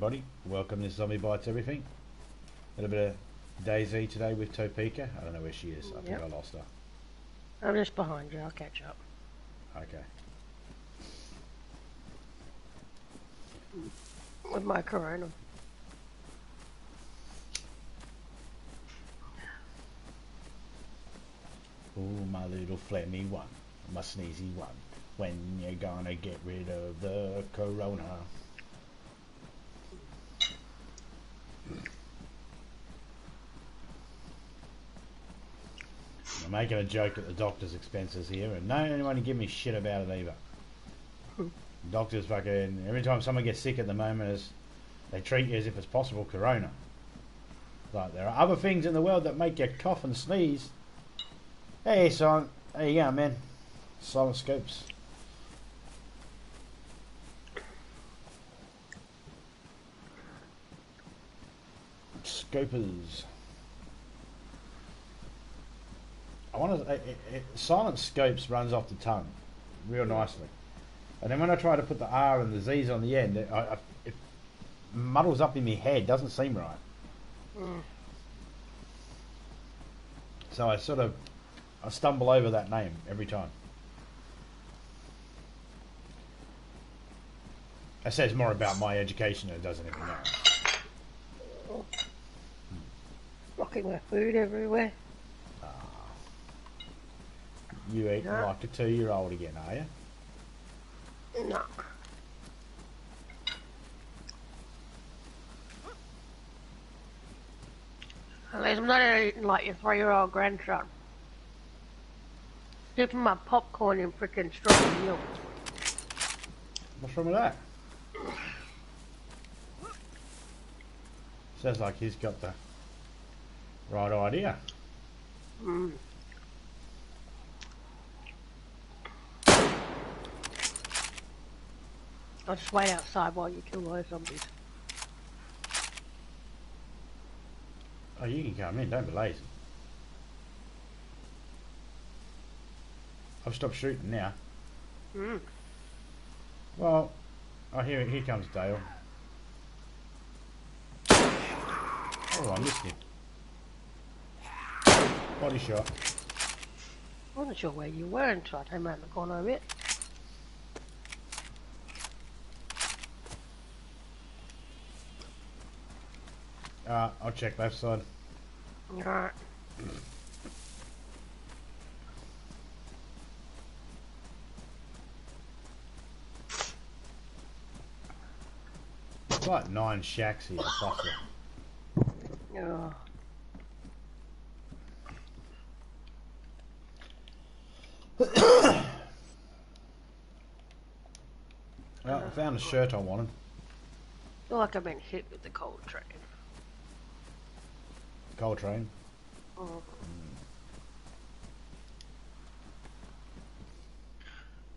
everybody. Welcome to Zombie Bites Everything. A little bit of DayZ today with Topeka. I don't know where she is. I think I lost her. I'm just behind you. I'll catch up. Okay. With my corona. Oh, my little phlegmy one. My sneezy one. When you gonna get rid of the corona? I'm making a joke at the doctor's expenses here, and no one to give me shit about it either. Doctors fucking, every time someone gets sick at the moment, they treat you as if it's possible corona. Like, there are other things in the world that make you cough and sneeze. Hey, son, there you go, man. Silent scopes. Scopers. I want to. Silent scopes runs off the tongue real nicely, and then when I try to put the R and the Z's on the end, it muddles up in my head. Doesn't seem right. So I stumble over that name every time. It says more about my education than it does anything else. Rocking my food everywhere. You eat like a 2-year-old again, are you? No. At least I'm not eating like your 3-year-old grandson. Dipping my popcorn in frickin' strawberry milk. What's wrong with that? Sounds like he's got the right idea. I'll just wait outside while you kill those zombies. Oh, you can come in, don't be lazy. I've stopped shooting now. Well, oh, here comes Dale. Oh, I missed him. Body shot. I wasn't sure where you were until I came around the corner a bit. I'll check left side. Alright. It's like 9 shacks here, plus Oh. Well, I found a shirt I wanted. I feel like I've been hit with the cold train. Cold train?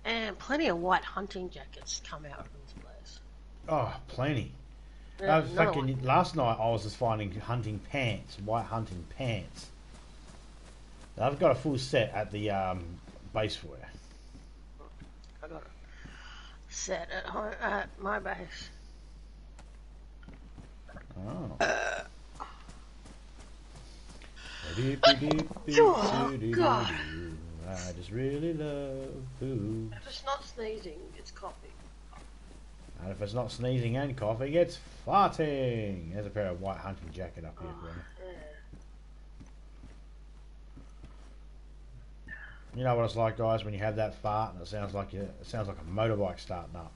And plenty of white hunting jackets come out from this place. Oh, plenty. Yeah, Last night I was just finding hunting pants, white hunting pants. I've got a full set at the base for you. I got a set at home at my base. Oh. Oh, God. I just really love food. If it's not sneezing, it's coughing. And if it's not sneezing and coughing, it's farting. There's a pair of white hunting jacket up here for me. Yeah. You know what it's like, guys, when you have that fart and it sounds like a motorbike starting up.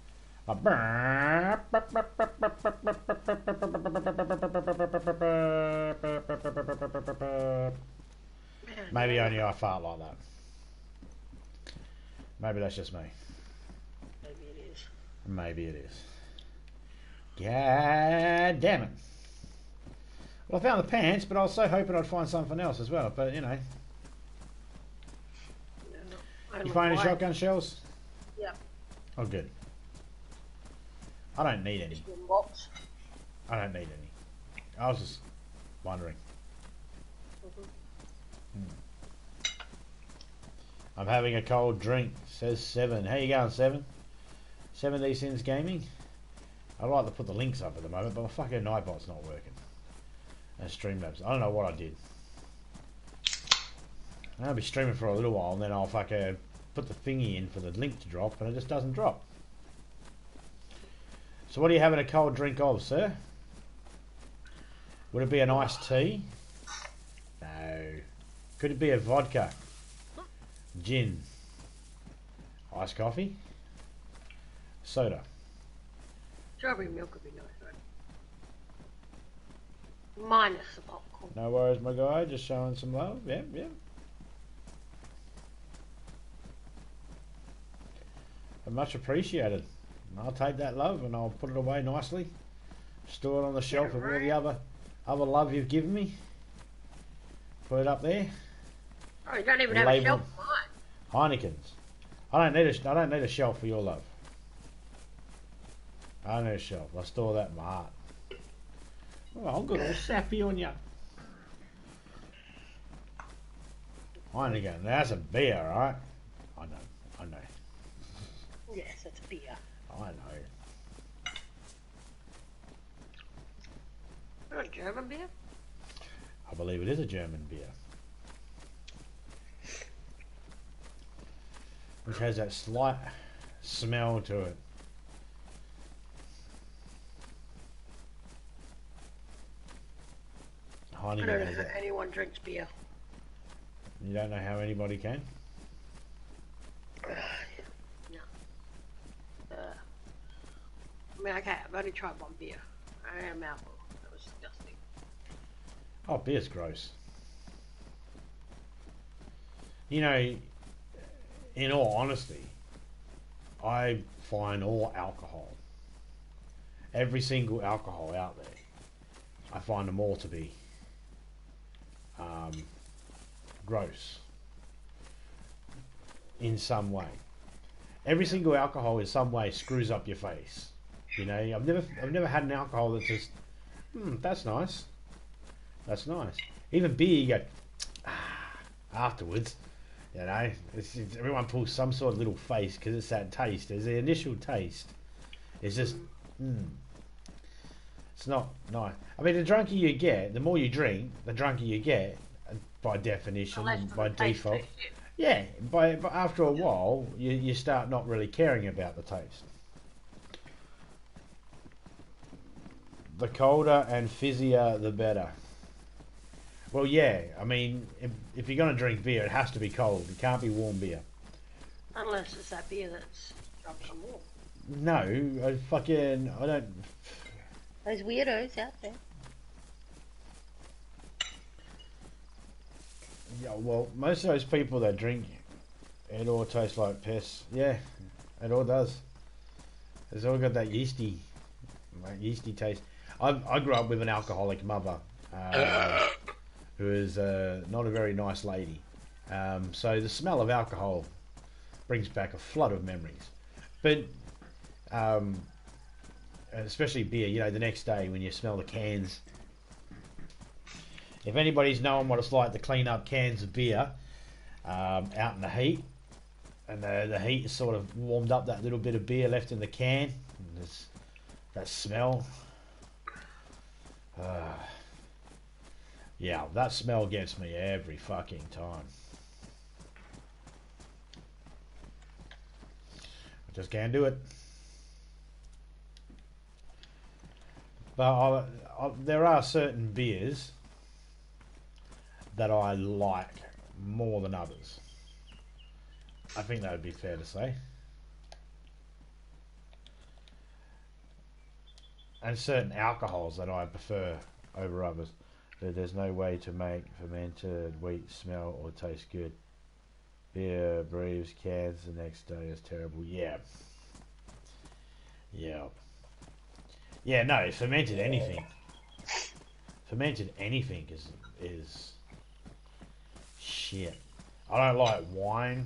Maybe only I fart like that. Maybe that's just me. Maybe it is. Maybe it is. God damn it. Well, I found the pants, but I was so hoping I'd find something else as well. But, you know. You find any shotgun shells? Yep. Oh, good. I don't need any. I don't need any. I was just wondering. I'm having a cold drink, says Seven. How you going, Seven? 7D Sins Gaming. I'd like to put the links up at the moment, but my fucking Nightbot's not working. And Streamlabs. I don't know what I did. I'll be streaming for a little while, and then I'll fucking put the thingy in for the link to drop, and it just doesn't drop. So what are you having a cold drink of, sir? Would it be an iced tea? No. Could it be a vodka? Gin? Iced coffee? Soda? Strawberry milk would be nice, right? Minus the popcorn. No worries, my guy. Just showing some love. Yep, yep. Much appreciated. I'll take that love and I'll put it away nicely. Store it on the shelf with all the other love you've given me. Put it up there. Oh, you don't even have a shelf for mine. Heineken's. I don't need a shelf for your love. I don't need a shelf. I store that in my heart. Oh, I'll go all sappy on you. Heineken. That's a beer, right? I know. Yes, that's a beer. I know. Not a German beer? I believe it is a German beer. Which has that slight smell to it. I don't know how anyone drinks beer. You don't know how anybody can? No. I mean, okay, I've only tried one beer. I had a mouthful. That was disgusting. Oh, beer's gross. You know, in all honesty, I find all alcohol, every single alcohol out there, I find them all to be gross in some way. Every single alcohol in some way screws up your face. You know, I've never had an alcohol that just, that's nice. That's nice. Even beer, you go afterwards. You know, everyone pulls some sort of little face because it's that taste. There's the initial taste. It's just, it's not nice. I mean, the drunker you get, the more you drink, the drunker you get, by definition, by default. Yeah, but after a while, you start not really caring about the taste. The colder and fizzier, the better. Well, yeah, I mean, if you're going to drink beer, it has to be cold. It can't be warm beer. Unless it's that beer that's dropped some warm. No, I don't... Those weirdos out there. Yeah, well, most of those people that drink it all tastes like piss. Yeah, it all does. It's all got that yeasty taste. I grew up with an alcoholic mother who is not a very nice lady. So the smell of alcohol brings back a flood of memories. But especially beer, you know, the next day when you smell the cans. If anybody's known what it's like to clean up cans of beer out in the heat, and the heat has sort of warmed up that little bit of beer left in the can, and that smell. Yeah, that smell gets me every fucking time. I just can't do it. But there are certain beers that I like more than others. I think that would be fair to say. And certain alcohols that I prefer over others. There's no way to make fermented wheat smell or taste good. Beer brews cans the next day is terrible. Yeah. Yeah, no, fermented anything. Fermented anything is shit. I don't like wine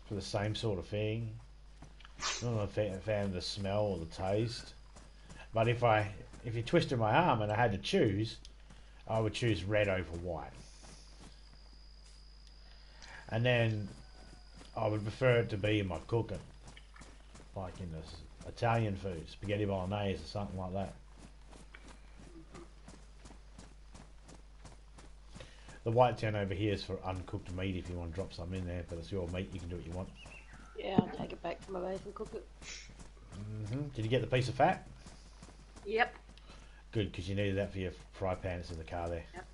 for the same sort of thing. I'm not a fan of the smell or the taste. But if you twisted my arm and I had to choose, I would choose red over white. And then I would prefer it to be in my cooking, like in Italian food, spaghetti bolognese or something like that. The white tin over here is for uncooked meat if you want to drop some in there, but it's your meat, you can do what you want. Yeah, I'll take it back to my base and cook it. Did you get the piece of fat? Yep. Good, because you needed that for your fry pan. It's in the car there. Yep.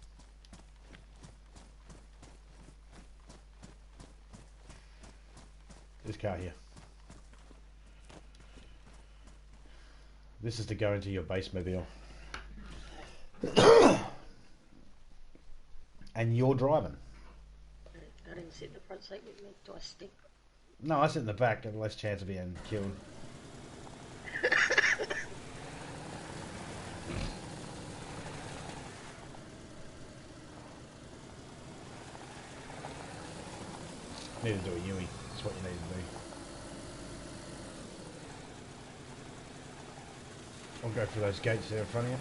This car here. This is to go into your base mobile. And you're driving. I didn't sit in the front seat with me. Do I stick? No, I sit in the back. Have less chance of being killed. Need to do a Yui. That's what you need to do. I'll go through those gates there in front of you.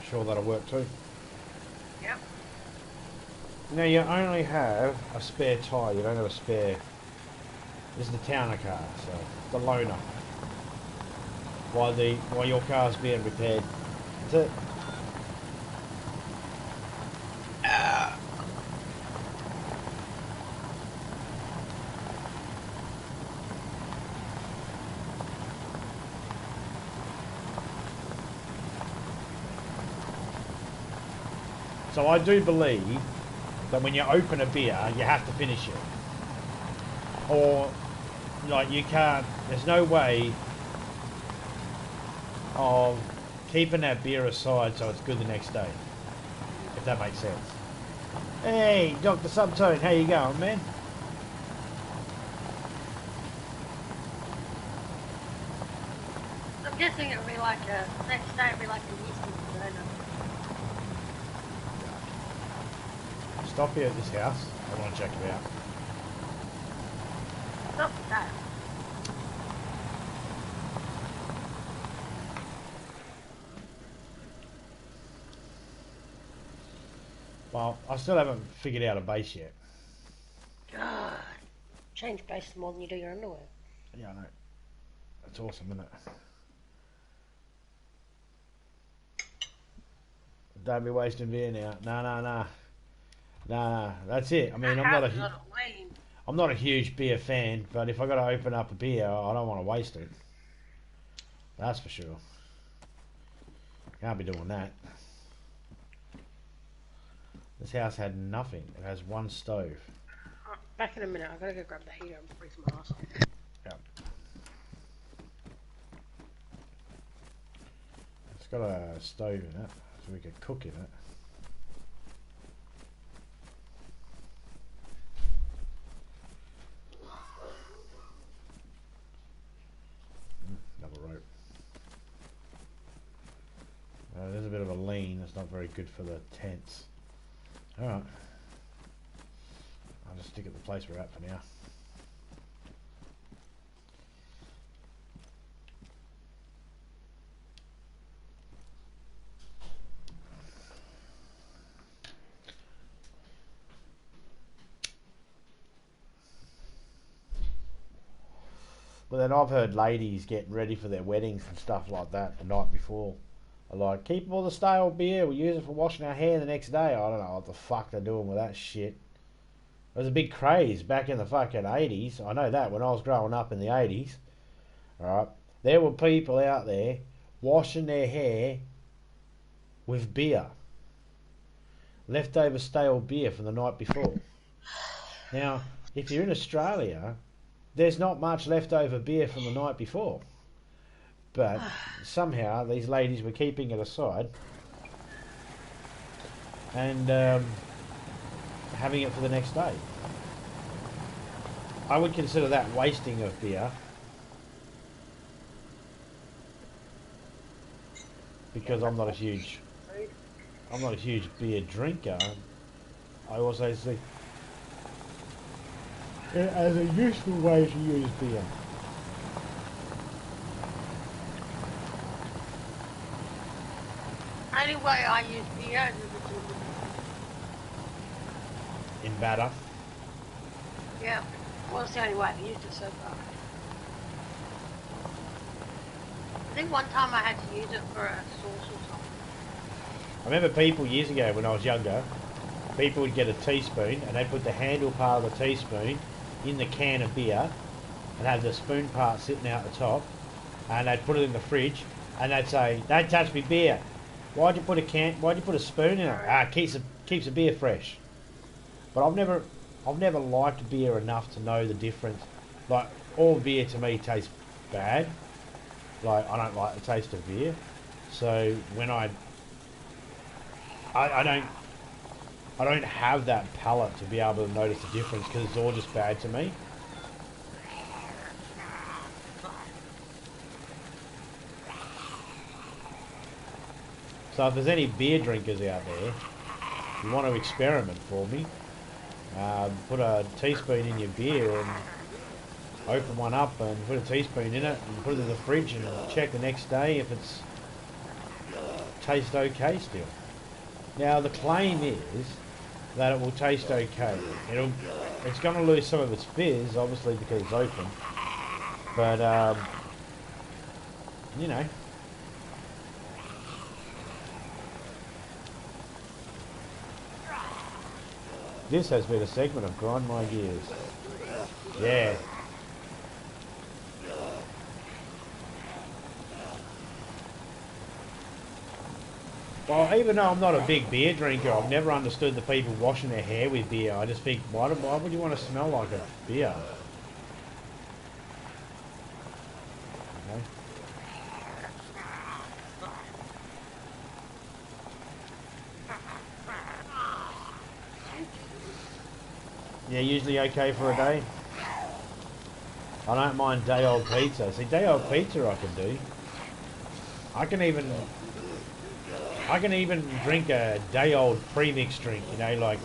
Sure that'll work too. Yep. Now you only have a spare tyre, you don't have a spare. This is the Towner car, so the loaner. While your car's being repaired. That's it. So I do believe that when you open a beer, you have to finish it. Or, like, you can't, there's no way of keeping that beer aside so it's good the next day. If that makes sense. Hey, Dr. Subtone, how you going, man? I'm guessing it'll be like next day it'll be like a yeasty donut. Stop here at this house. I want to check it out. Not that. Well, I still haven't figured out a base yet. God. Change base more than you do your underwear. Yeah, I know. That's awesome, isn't it? Don't be wasting beer now. Nah, that's it. I mean, I'm not a huge beer fan, but if I got to open up a beer, I don't want to waste it. That's for sure. Can't be doing that. This house had nothing. It has one stove. Back in a minute. I've got to go grab the heater and freeze my ass off. Yeah. It's got a stove in it, so we could cook in it. Double rope. There's a bit of a lean. That's not very good for the tents. Alright. I'll just stick at the place we're at for now. But then I've heard ladies getting ready for their weddings and stuff like that the night before. Are like, keep all the stale beer, we'll use it for washing our hair the next day. I don't know what the fuck they're doing with that shit. There was a big craze back in the fucking 80s. I know that when I was growing up in the 80s. Alright. There were people out there washing their hair with beer. Leftover stale beer from the night before. Now, if you're in Australia, there's not much leftover beer from the night before. But somehow these ladies were keeping it aside and having it for the next day. I would consider that wasting of beer, because I'm not a huge beer drinker. I also see it as a useful way to use beer. Only way I use beer is In batter. Yeah. Well, it's the only way I've used it so far. I think one time I had to use it for a sauce or something. I remember people years ago when I was younger, people would get a teaspoon and they'd put the handle part of the teaspoon in the can of beer and have the spoon part sitting out the top, and they'd put it in the fridge and they'd say, "Don't touch me beer. Why'd you put a spoon in it? Ah, keeps the beer fresh." But I've never liked beer enough to know the difference. Like, all beer to me tastes bad. Like, I don't like the taste of beer. So when I don't have that palate to be able to notice the difference because it's all just bad to me. So if there's any beer drinkers out there, you want to experiment for me, put a teaspoon in your beer and open one up and put a teaspoon in it and put it in the fridge and check the next day if it's tastes okay still. Now the claim is that it will taste okay. It's going to lose some of its fizz, obviously because it's open, but you know. This has been a segment of Grind My Gears. Yeah. Well, even though I'm not a big beer drinker, I've never understood the people washing their hair with beer. I just think, why would you want to smell like a beer? Okay. Yeah, usually okay for a day. I don't mind day old pizza. See, day old pizza I can do. I can even drink a day old premix drink, you know, like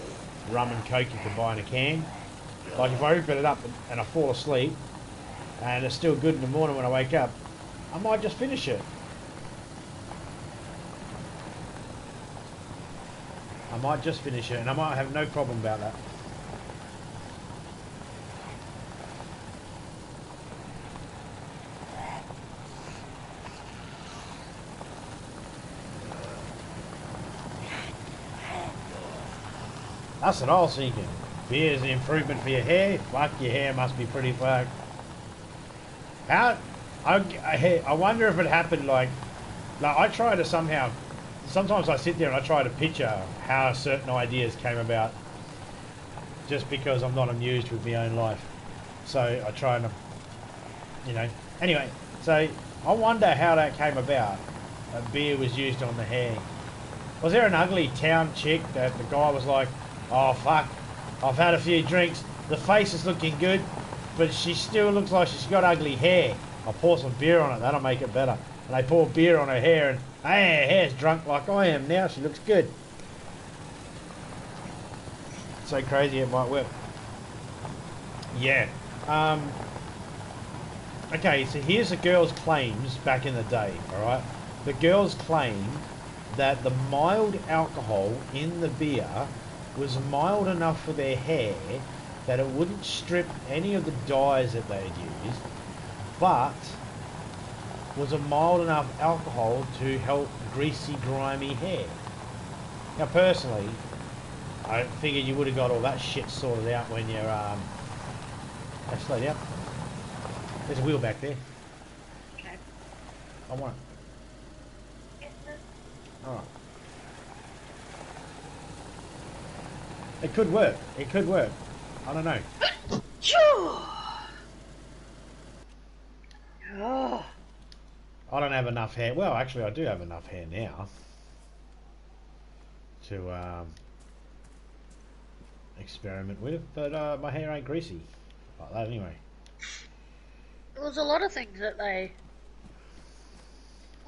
rum and coke you can buy in a can. Like if I open it up and I fall asleep and it's still good in the morning when I wake up, I might just finish it. I might just finish it and I might have no problem about that. That's what I was thinking. Beer's an improvement for your hair. Fuck, your hair must be pretty fucked. I wonder if it happened like I try to somehow, sometimes I sit there and I try to picture how certain ideas came about just because I'm not amused with my own life. So I try to, you know. Anyway, so I wonder how that came about. That beer was used on the hair. Was there an ugly town chick that the guy was like, "Oh fuck, I've had a few drinks, the face is looking good, but she still looks like she's got ugly hair. I'll pour some beer on it, that'll make it better." And they pour beer on her hair and, hey, her hair's drunk like I am now, she looks good. So crazy it might work. Yeah. Okay, so here's the girl's claims back in the day, alright? The girls claimed that the mild alcohol in the beer was mild enough for their hair that it wouldn't strip any of the dyes that they'd used, but was a mild enough alcohol to help greasy, grimy hair. Now, personally, I figured you would have got all that shit sorted out when you're, hey, slow down. There's a wheel back there. Okay. I want it. Alright. It could work. It could work. I don't know. Oh. I don't have enough hair. Well, actually, I do have enough hair now to experiment with, but my hair ain't greasy like that anyway. There's a lot of things that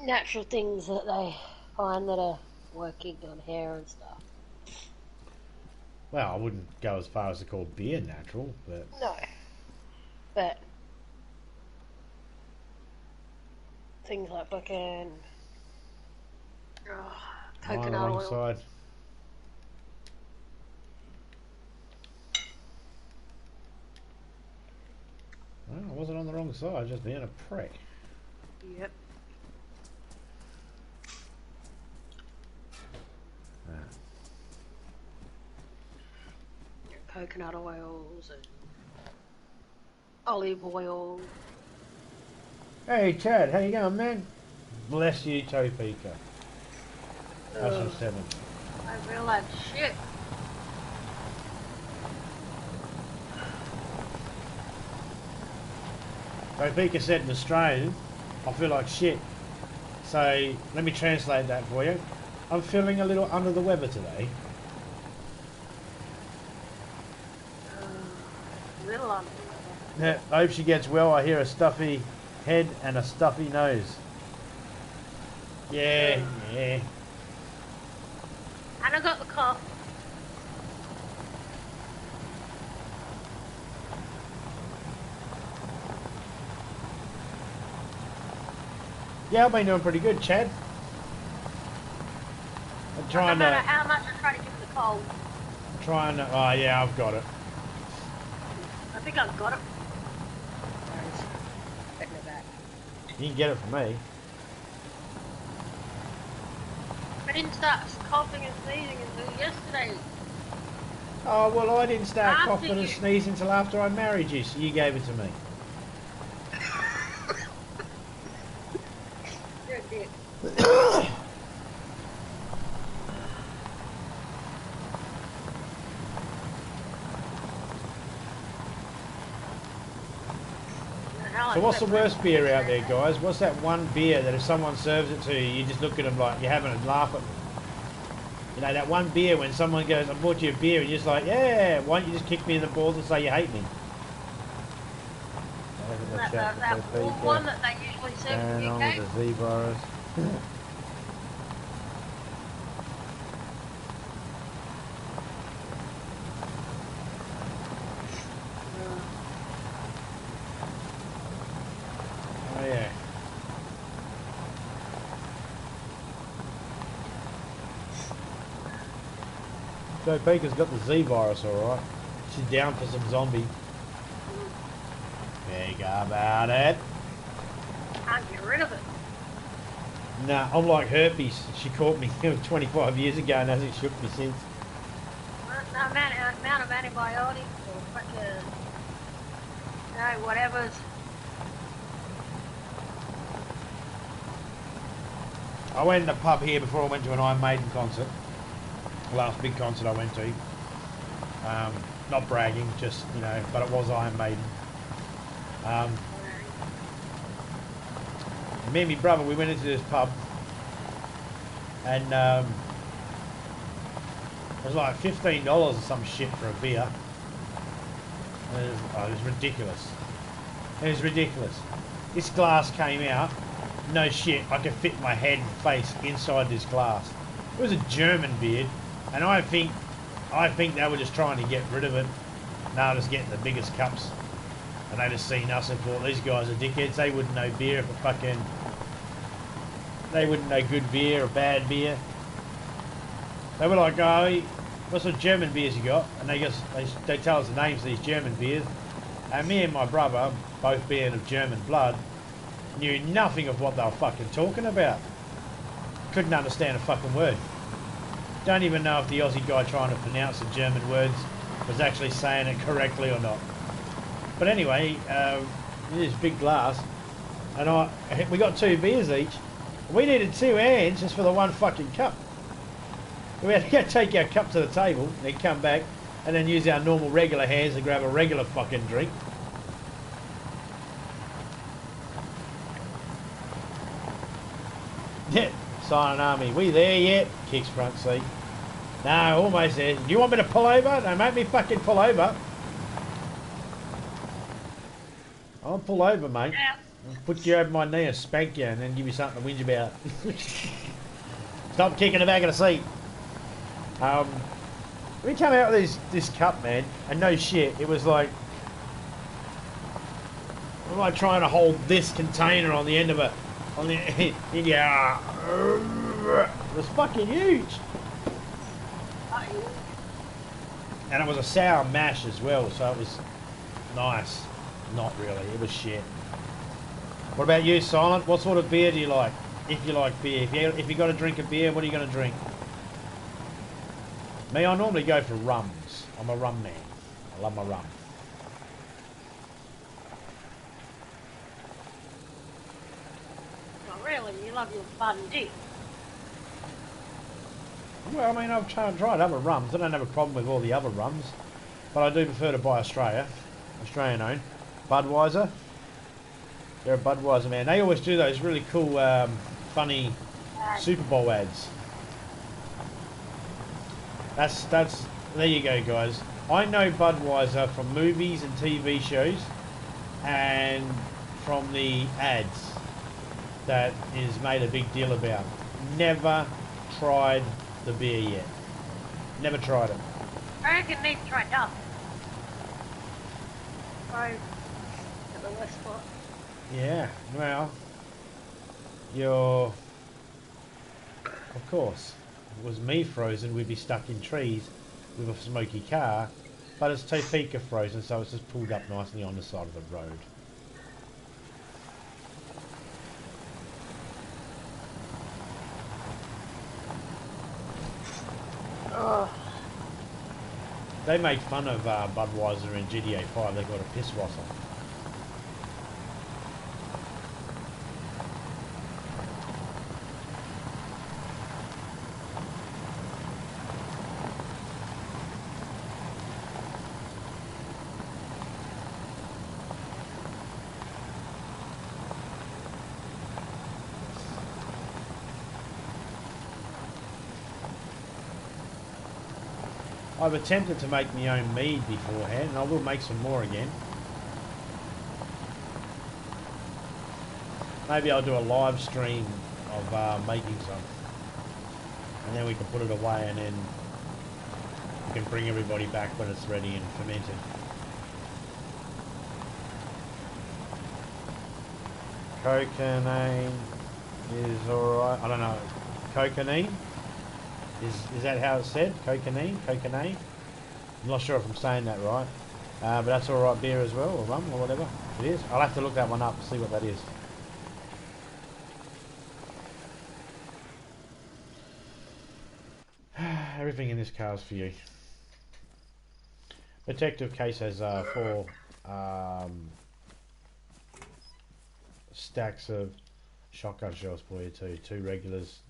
natural things that they find that are working on hair and stuff. Well, I wouldn't go as far as to call beer natural, but No. But things like fucking on the coconut wrong oil. side. the side, just being a prick. Yep. Coconut oils and olive oil. Hey Chad, how you going, man? Bless you, Topeka. That's from 7. I feel like shit. Topeka said in Australian, I feel like shit. So let me translate that for you. I'm feeling a little under the weather today. Little on. Yeah, I hope she gets well. I hear a stuffy head and a stuffy nose. Yeah, yeah. And I got the cough. Yeah, I've been doing pretty good, Chad. I'm trying no matter how much I try to give the cold. Oh yeah, I've got it. I think I've got it. Getting it back. You can get it from me. I didn't start coughing and sneezing until yesterday. Oh, well, I didn't start After coughing and you- sneezing until after I married you, so you gave it to me. You're a dick. So what's the worst beer out there, guys? What's that one beer that if someone serves it to you, you just look at them like you're having a laugh at them? You know, that one beer when someone goes, I bought you a beer, and you're just like, yeah, why don't you just kick me in the balls and say you hate me? That one that they usually serve in the on UK. with the Z virus. Oh yeah. Joe Baker's got the Z virus, alright. She's down for some zombie. Think about it. Can't get rid of it. Nah, I'm like herpes. She caught me 25 years ago and hasn't shook me since. No amount of antibiotics or fucking, whatever's. I went in the pub here before I went to an Iron Maiden concert. The last big concert I went to. Not bragging, just, you know, but it was Iron Maiden. Me and my brother, we went into this pub and it was like $15 or some shit for a beer. And it was ridiculous. It was ridiculous. This glass came out, no shit, I could fit my head and face inside this glass. It was a German beer, and I think they were just trying to get rid of it. Now just getting the biggest cups. And they just seen us and thought, these guys are dickheads. They wouldn't know beer if it fucking... They wouldn't know good beer or bad beer. They were like, oh, what sort of German beers you got? And they tell us the names of these German beers. And me and my brother, both being of German blood, knew nothing of what they were fucking talking about. Couldn't understand a fucking word. Don't even know if the Aussie guy trying to pronounce the German words was actually saying it correctly or not. But anyway, this big glass, and we got 2 beers each. We needed 2 hands just for the one fucking cup. We had to go take our cup to the table, then come back, and then use our normal regular hands to grab a regular fucking drink. Yeah, Silent Army, we there yet? Kicks front seat. No, almost there. Do you want me to pull over? Don't make me fucking pull over. I'll pull over, mate. Yeah. I'll put you over my knee and spank you and then give you something to whinge about. Stop kicking the back of the seat. We come out with this cup, man, and no shit, it was like trying to hold this container on the end of it. Yeah, it was fucking huge. And it was a sour mash as well, so it was nice. Not really, it was shit. What about you, Silent? What sort of beer do you like? If you like beer. If you got to drink a beer, what are you going to drink? Me, I normally go for rums. I'm a rum man. I love my rum. Oh, really? You love your Bud and Dick? Well, I mean, I've tried other rums. I don't have a problem with all the other rums. But I do prefer to buy Australian owned. Budweiser. They're a Budweiser man. They always do those really cool, funny Super Bowl ads. That's there you go, guys. I know Budweiser from movies and TV shows and from the ads that is made a big deal about. Never tried the beer yet. Never tried it. I reckon you need to try Duff. Right at the west spot. Yeah, well, you're... Of course, if it was me frozen, we'd be stuck in trees with a smoky car, but it's Topeka frozen, so it's just pulled up nicely on the side of the road. Oh. They make fun of Budweiser in GTA 5, they got a piss wasser. I've attempted to make my own mead beforehand, and I will make some more again. Maybe I'll do a live stream of making some, and then we can put it away, and then we can bring everybody back when it's ready and fermented. Coconine is alright. I don't know. Coconine? Is that how it's said? Coconine? Coconine? I'm not sure if I'm saying that right. But that's alright beer as well, or rum, or whatever it is. I'll have to look that one up and see what that is. Everything in this car is for you. Protective case has 4 stacks of shotgun shells for you too. 2 regulars,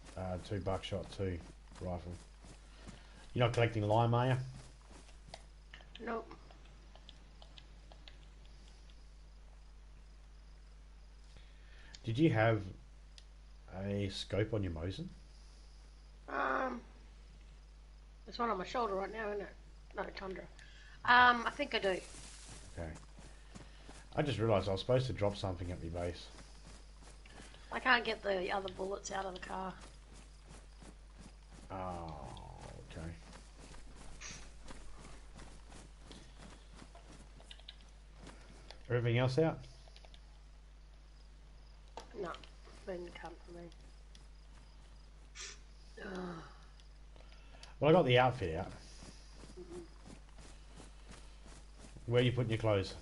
2 buckshot, 2 rifle. You're not collecting lime, are you? Nope. Did you have a scope on your Mosin? There's one on my shoulder right now, isn't it? No, Tundra. I think I do. Okay. I just realised I was supposed to drop something at my base. I can't get the other bullets out of the car. Oh, okay. Everything else out? No, been come for me. Well, I got the outfit out. Where are you putting your clothes?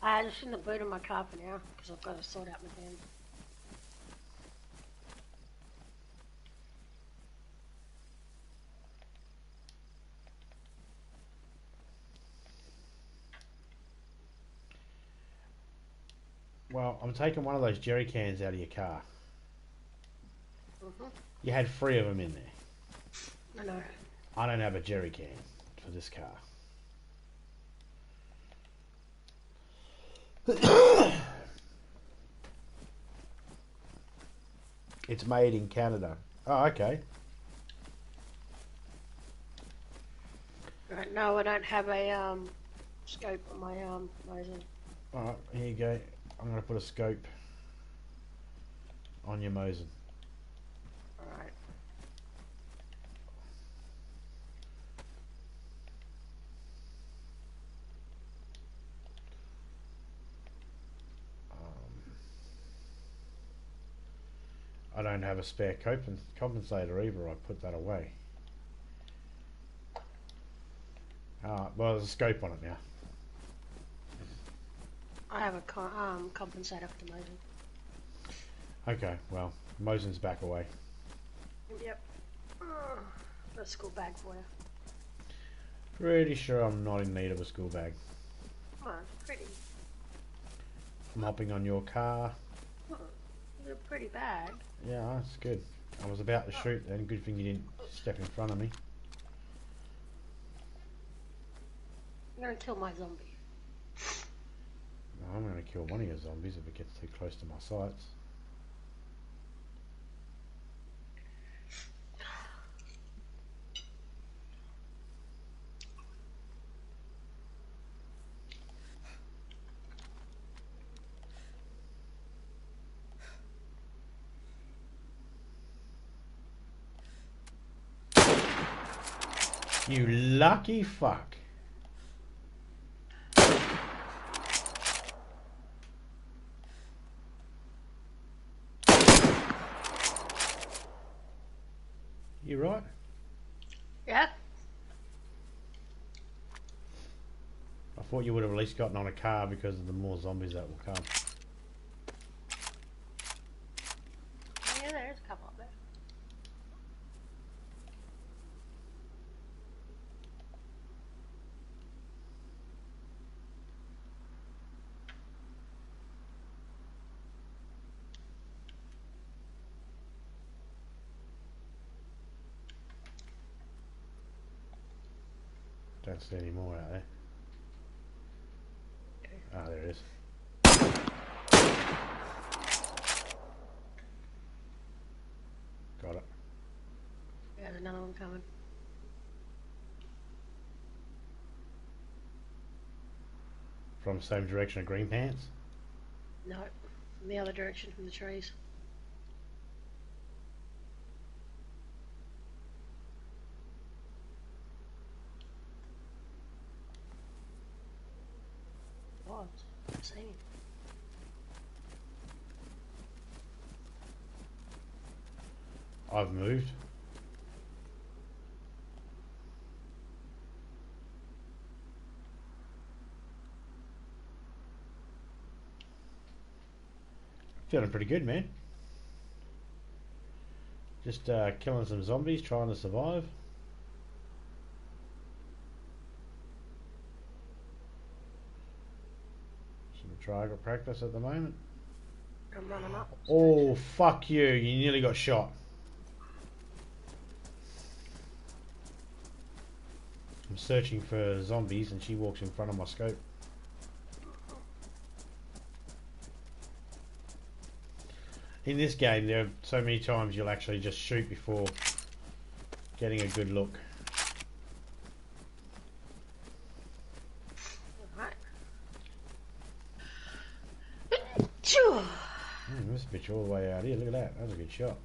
Just in the boot of my car for now, because I've got to sort out my hands. Well, I'm taking one of those jerry cans out of your car. Mm-hmm. You had 3 of them in there. I know. I don't have a jerry can for this car. It's made in Canada. Oh, okay. Right, no, I don't have a scope on my Mosin. Alright, here you go. I'm going to put a scope on your Mosin. Alright. I don't have a spare compensator either. I put that away. Well, there's a scope on it now. I have a compensator for the Mosin. Okay, well, Mosen's back away. Yep. Got a school bag for you. Pretty sure I'm not in need of a school bag. Oh, it's pretty. I'm hopping on your car. It's a pretty bag. Yeah, that's good. I was about to shoot then. Good thing you didn't step in front of me. I'm gonna kill my zombie. No, I'm going to kill one of your zombies if it gets too close to my sights. You lucky fuck. You right? Yeah? I thought you would have at least gotten on a car because of the more zombies that will come. Yeah, there's a couple up there. Don't see any more out there. Ah, there it is. Got it. Yeah, there's another one coming. From the same direction of Green Pants? No, from the other direction from the trees. What? I'm seeing him. I've moved. Feeling pretty good, man. Just killing some zombies, trying to survive. Some triangle practice at the moment. I'm running up. Oh, fuck you. You nearly got shot. I'm searching for zombies and she walks in front of my scope. In this game, there are so many times you'll actually just shoot before getting a good look. Alright. This bitch all the way out here. Look at that. That was a good shot.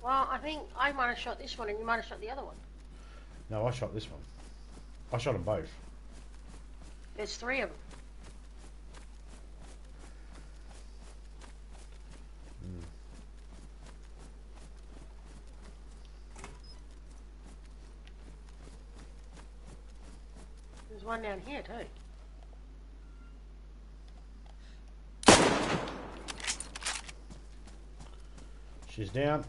Well, I think I might have shot this one and you might have shot the other one. No, I shot this one. I shot them both. There's 3 of them. There's one down here too. She's down.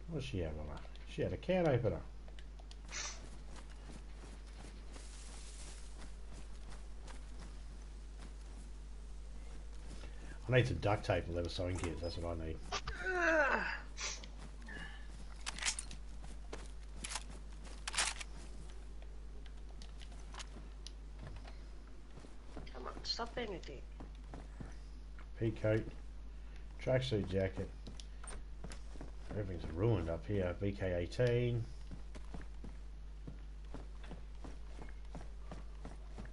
What does she have on her? She had a can opener. I need some duct tape and leather sewing kits. That's what I need. Come on, stop being a dick. Pea coat, tracksuit jacket. Everything's ruined up here. BK18.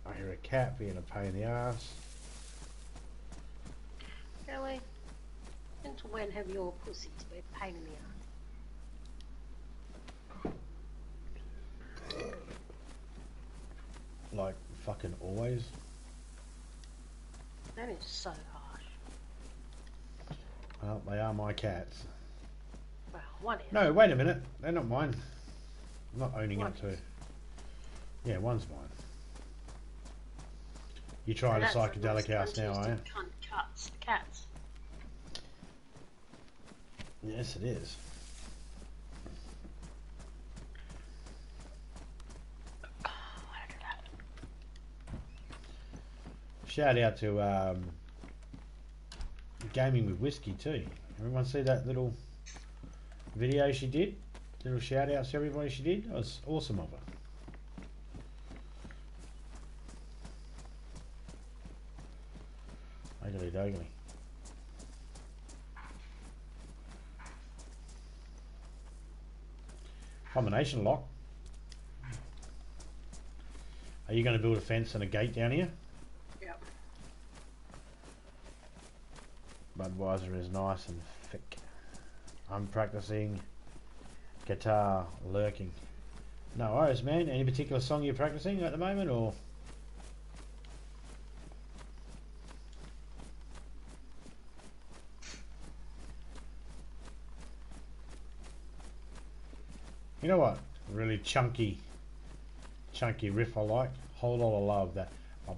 I hear a cat being a pain in the ass. Really? Since when have your pussies been a pain in the ass? Like fucking always. That is so harsh. Well, they are my cats. Well, one is. No, wait a minute. They're not mine. I'm not owning One up to is. Yeah, one's mine. You trying a That's the psychedelic house now, are you? Cats. Yes, it is. Shout out to Gaming with Whiskey too. Everyone see that little video she did? Little shout outs to everybody she did? It was awesome of her. Ugly dogly. Combination lock. Are you going to build a fence and a gate down here? Yep. Budweiser is nice and thick. I'm practicing guitar lurking. No worries, man. Any particular song you're practicing at the moment, or? You know what? Really chunky riff I like. Whole lot of love. That. I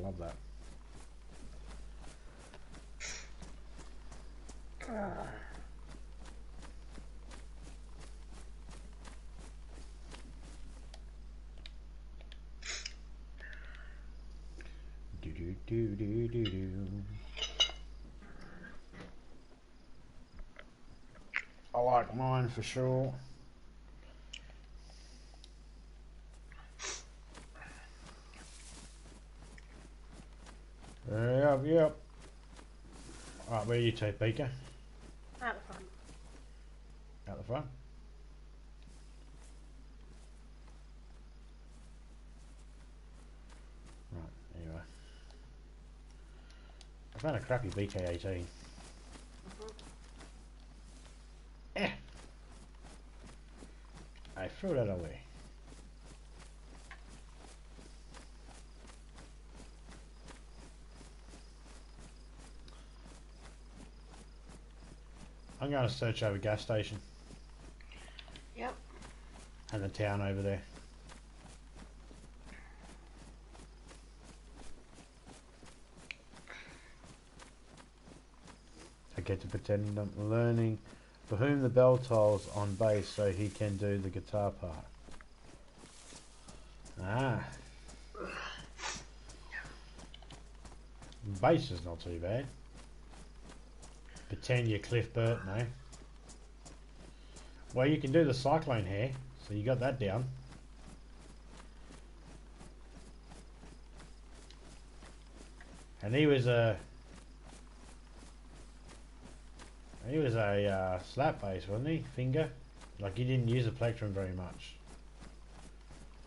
love that. Do do do do do do. I like mine for sure. Yep. Alright, where are you two, Beaker? Out the front. Out the front? Right, anyway. I found a crappy BK-18. I threw that away. I'm going to search over gas station. Yep. And the town over there. I get to pretend I'm learning for whom the bell tolls on bass so he can do the guitar part. Ah. Bass is not too bad. Pretend you're Cliff Burton, eh? Well, you can do the cyclone hair, so you got that down. And he was a slap bass, wasn't he? Finger. Like, he didn't use a plectrum very much.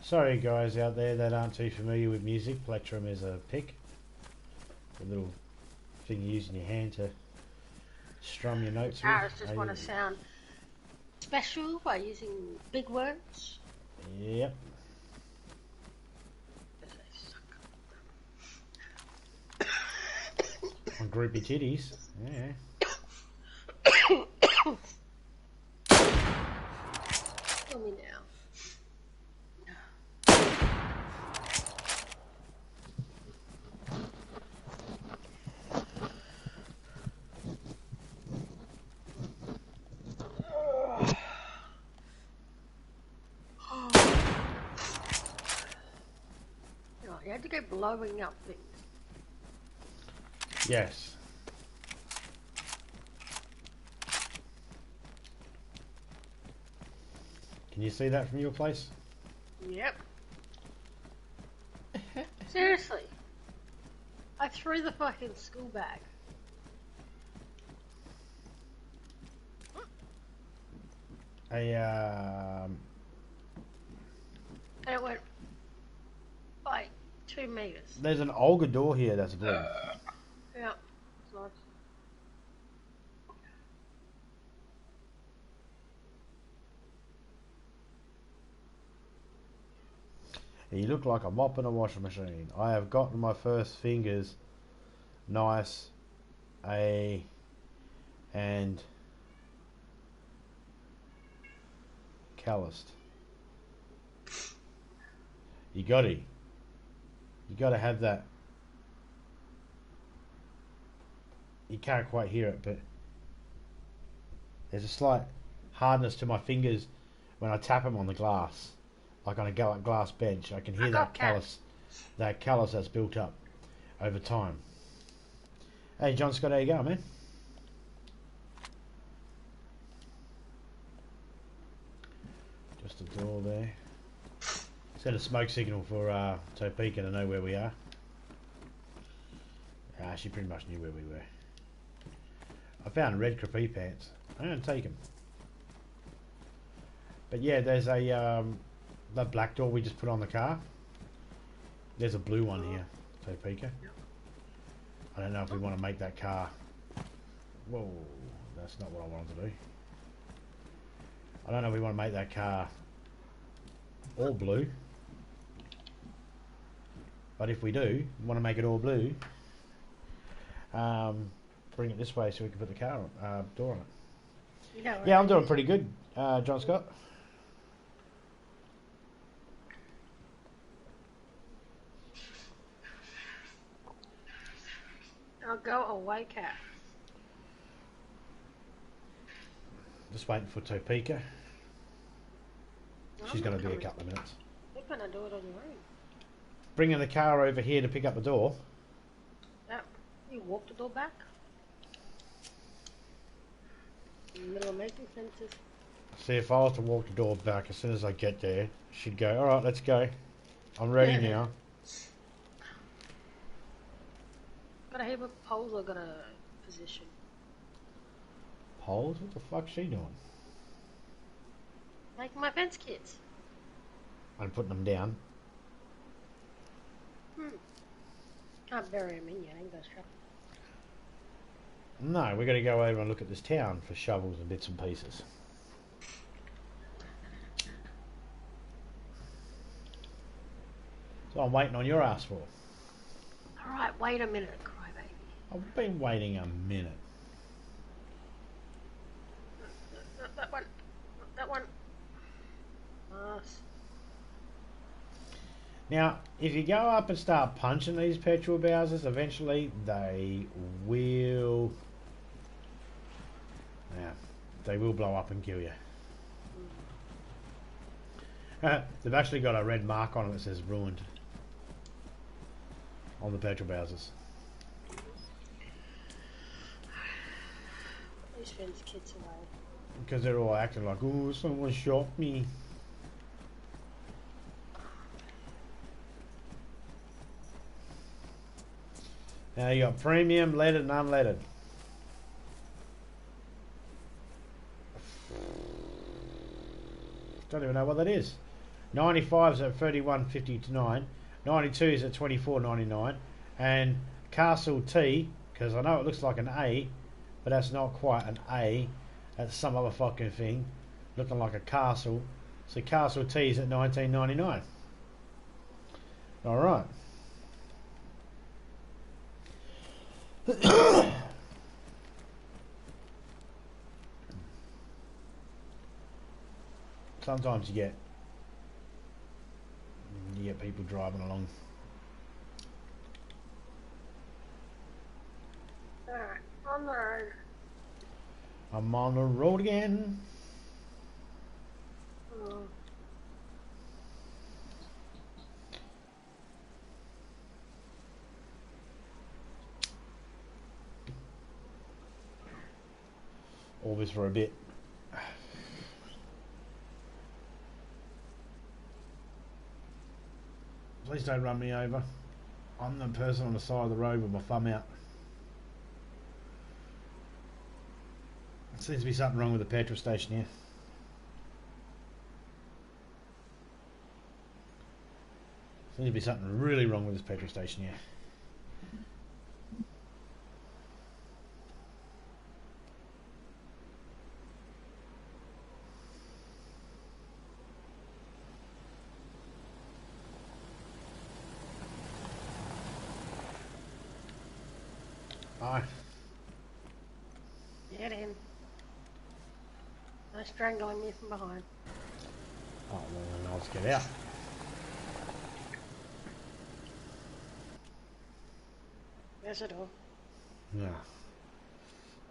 Sorry guys out there that aren't too familiar with music, plectrum is a pick. A little thing you use in your hand to strum your notes with. Guitarists just want to sound special by using big words. Yep. On groupie titties. Yeah. Tell me now. You had to go blowing up things. Yes. Can you see that from your place? Yep. Seriously. I threw the fucking school bag. And it went like 2 meters. There's an Olga door here that's blue. Yeah. It's nice. You look like a mop in a washing machine. I have gotten my first fingers nice, and calloused. You gotta have that. You can't quite hear it, but there's a slight hardness to my fingers when I tap them on the glass, like on a glass bench. I can hear that callus that's built up over time. Hey, John Scott, how you going, man? Just a door there. Set a smoke signal for Topeka to know where we are. She pretty much knew where we were. I found red crepe pants. I'm going to take them. But yeah, there's a that black door we just put on the car. There's a blue one here, Topeka. I don't know if we want to make that car. Whoa, that's not what I wanted to do. I don't know if we want to make that car all blue. But if we do want to make it all blue, bring it this way so we can put the car door on it. Yeah, I'm doing pretty good, John Scott. I'll go away, cat. Just waiting for Topeka. She's going to be a couple of minutes. You're going to do it on your own. Bringing the car over here to pick up the door. Yep. You walk the door back. In the middle of making fences. See, if I was to walk the door back as soon as I get there, she'd go, alright, let's go. I'm ready now. Got a heap of poles I got to position. Poles? What the fuck's she doing? Making my fence kits. I'm putting them down. Can't bury them in yet, ain't got strap. No, we've got to go over and look at this town for shovels and bits and pieces. So I'm waiting on your ass for. Alright, wait a minute, crybaby. I've been waiting a minute. That one. That one. Nice. Now, if you go up and start punching these petrol Bowsers, eventually they will... Yeah, they will blow up and kill you. They've actually got a red mark on it that says ruined. On the petrol Bowsers. These fence kits away. Because they're all acting like, oh, someone shot me. Now you got premium, leaded and unleaded. Don't even know what that is. 95's at 31.59, 92's at 24.99, and Castle T, because I know it looks like an A, but that's not quite an A. That's some other fucking thing, looking like a castle. So Castle T's at 19.99. All right. Sometimes you get people driving along. Alright, on the road. I'm on the road again. All this for a bit. Please don't run me over. I'm the person on the side of the road with my thumb out. There seems to be something wrong with the petrol station here. Seems to be something really wrong with this petrol station here. Hi. Get in. No strangling me from behind. Oh, well, then I'll just get out. Yes, it will. Yeah.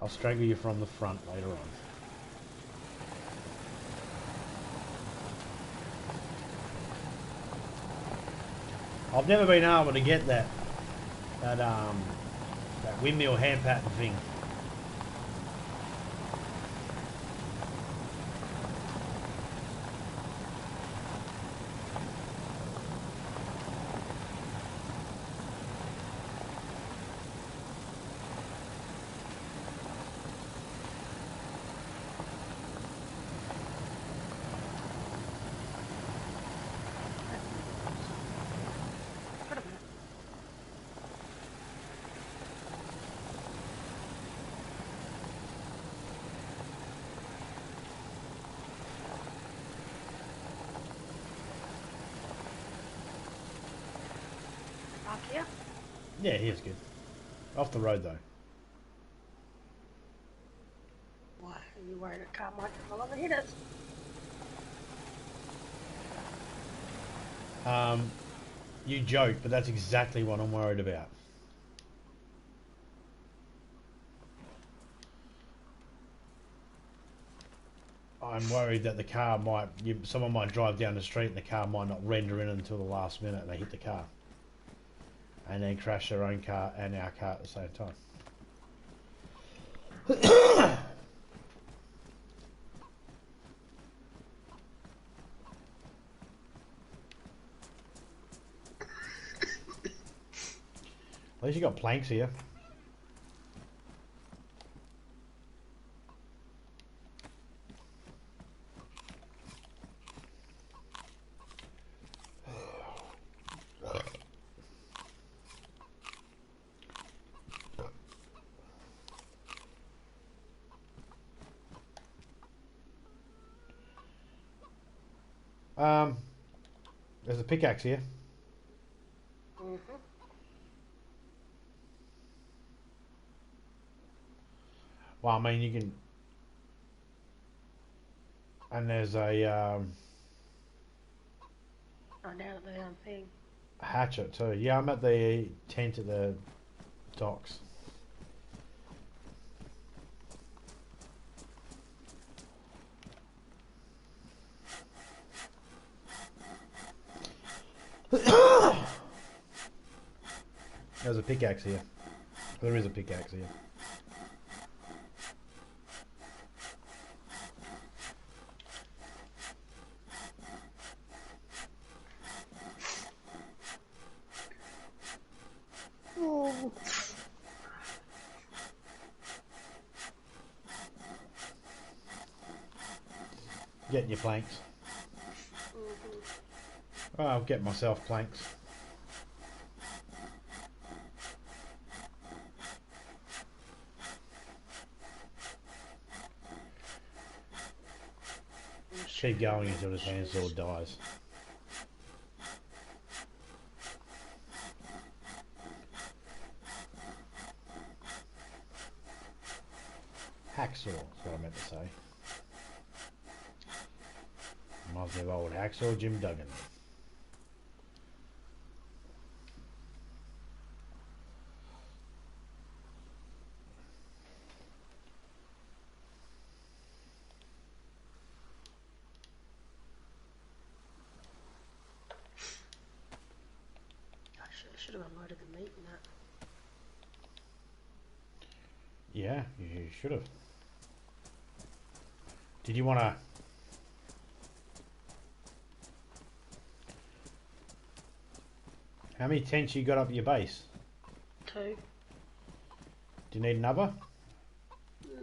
I'll strangle you from the front later on. I've never been able to get that windmill hand pattern thing. Park here. Yeah, here's good. Off the road though. Why? Are you worried a car might come along and hit us? You joke, but that's exactly what I'm worried about. I'm worried that the car might, someone might drive down the street and the car might not render in until the last minute and they hit the car. And then crash their own car and our car at the same time. At least you got planks here. There's a pickaxe here. Mm-hmm. Well, I mean, you can... And there's a Oh, down at the thing. hatchet too. Yeah, I'm at the tent at the docks. There's a pickaxe here. There is a pickaxe here. Oh. Getting your planks. Mm-hmm. I'll get myself planks. Keep going until this hand sword dies. Hacksaw, that's what I meant to say. Reminds me of old Hacksaw Jim Duggan. I should have unloaded the meat in that. Yeah, you should have. Did you want to... How many tents you got up your base? 2. Do you need another?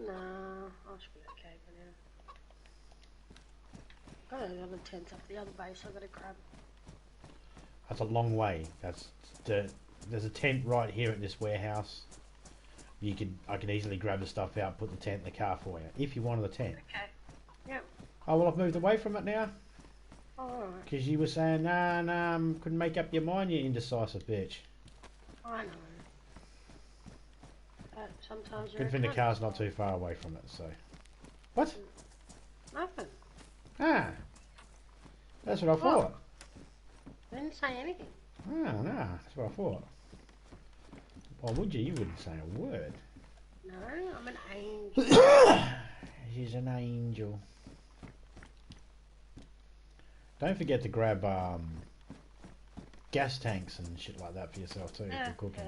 No, I should be okay for now. Got another tent up the other base I gotta grab. That's a long way. There's a tent right here at this warehouse. I could easily grab the stuff out, put the tent in the car for you, if you wanted the tent. Okay. Yep. Oh, well, I've moved away from it now. Oh, alright. Because you were saying, nah, couldn't make up your mind, you indecisive bitch. I know. But sometimes you're Good thing the car's not too far away from it, so... What? Nothing. Ah. That's what I thought. I didn't say anything. Oh, no, that's what I thought. Why would you? You wouldn't say a word. No, I'm an angel. She's an angel. Don't forget to grab gas tanks and shit like that for yourself too for cooking.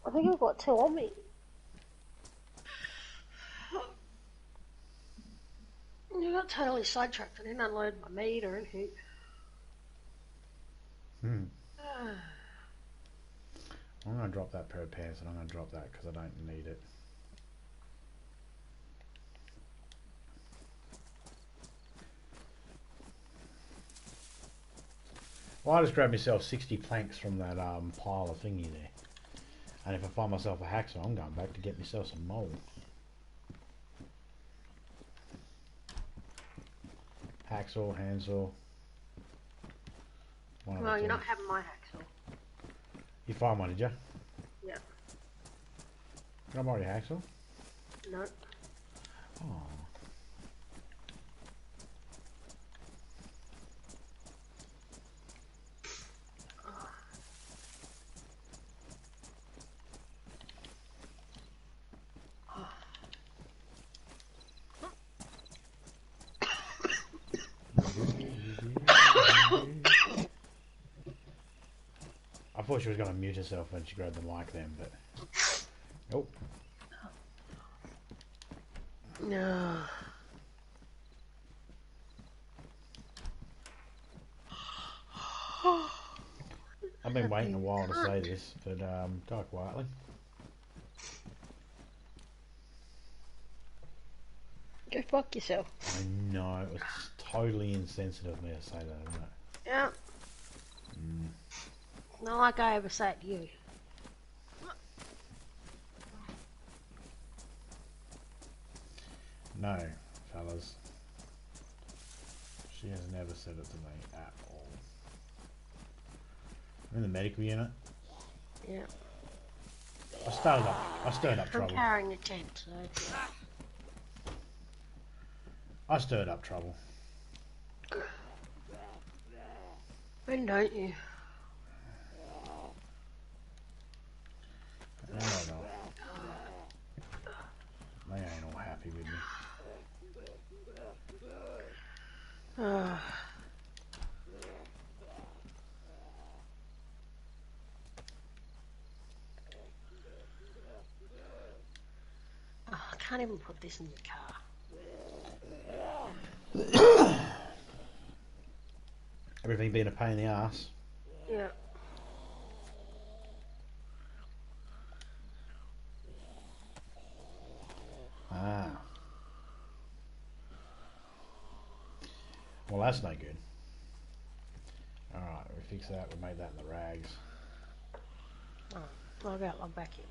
I think I've got 2 on me. I got totally sidetracked. I didn't unload my meat or anything. I'm going to drop that pair of pants and I'm going to drop that because I don't need it. Well, I just grabbed myself 60 planks from that pile of thingy there. And if I find myself a hacksaw, I'm going back to get myself some mold. Hacksaw, handsaw. Well, you're not having my hacksaw. You find one, did you? Yeah. Can I borrow your hacksaw? No. Oh. I thought she was going to mute herself when she grabbed the mic then, but... Nope. No. I've been waiting a while to say this, but die quietly. Go fuck yourself. I know, it was totally insensitive of me to say that, isn't it? Yeah. Not like I ever said to you. No, fellas. She has never said it to me at all. I'm in the medical unit. Yeah. I stirred up trouble. I'm carrying a tent, so... I stirred up trouble. When don't you? No. They ain't all happy with me. I can't even put this in the car. Everything being a pain in the ass. Yeah. Ah. Well, that's no good. Alright, we fix that. We made that in the rags. Oh, log out, log back in.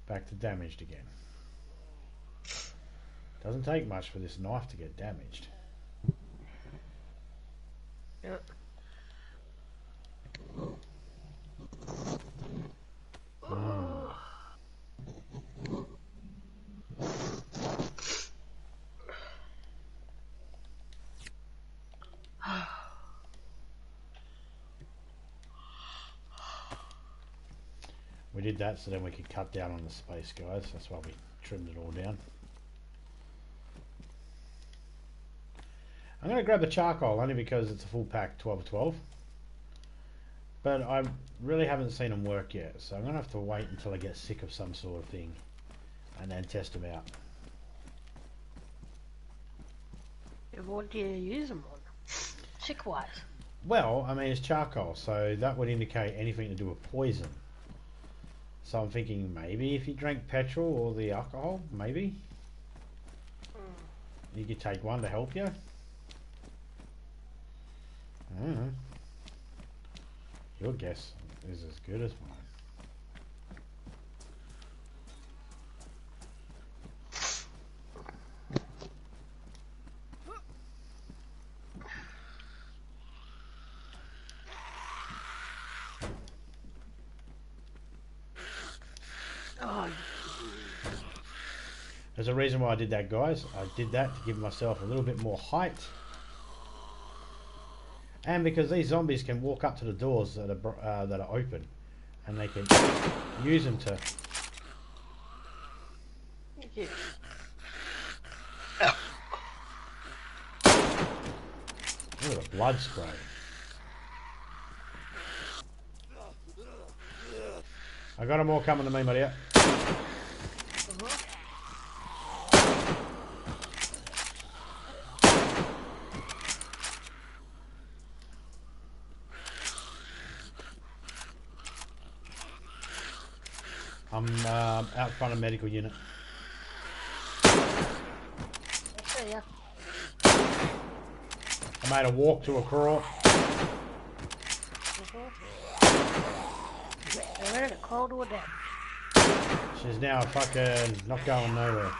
Back to damaged again. Doesn't take much for this knife to get damaged. Yeah. We did that so then we could cut down on the space, guys. That's why we trimmed it all down. I'm going to grab the charcoal only because it's a full pack 12 of 12. But I really haven't seen them work yet, so I'm going to have to wait until I get sick of some sort of thing and then test them out. What do you use them on? Sick-wise? Well, I mean, it's charcoal, so that would indicate anything to do with poison. So I'm thinking maybe if you drank petrol or the alcohol, maybe you could take one to help you. Mm. Your guess is as good as mine. Oh, There's a reason why I did that, guys. I did that to give myself a little bit more height. And because these zombies can walk up to the doors that are open. And they can use them to... yeah. Look at the blood spray. I got them all coming to me, my dear. I'm out front of medical unit. I see ya. I made a walk to a crawl. They're ready to crawl to a death. She's now fucking not going nowhere.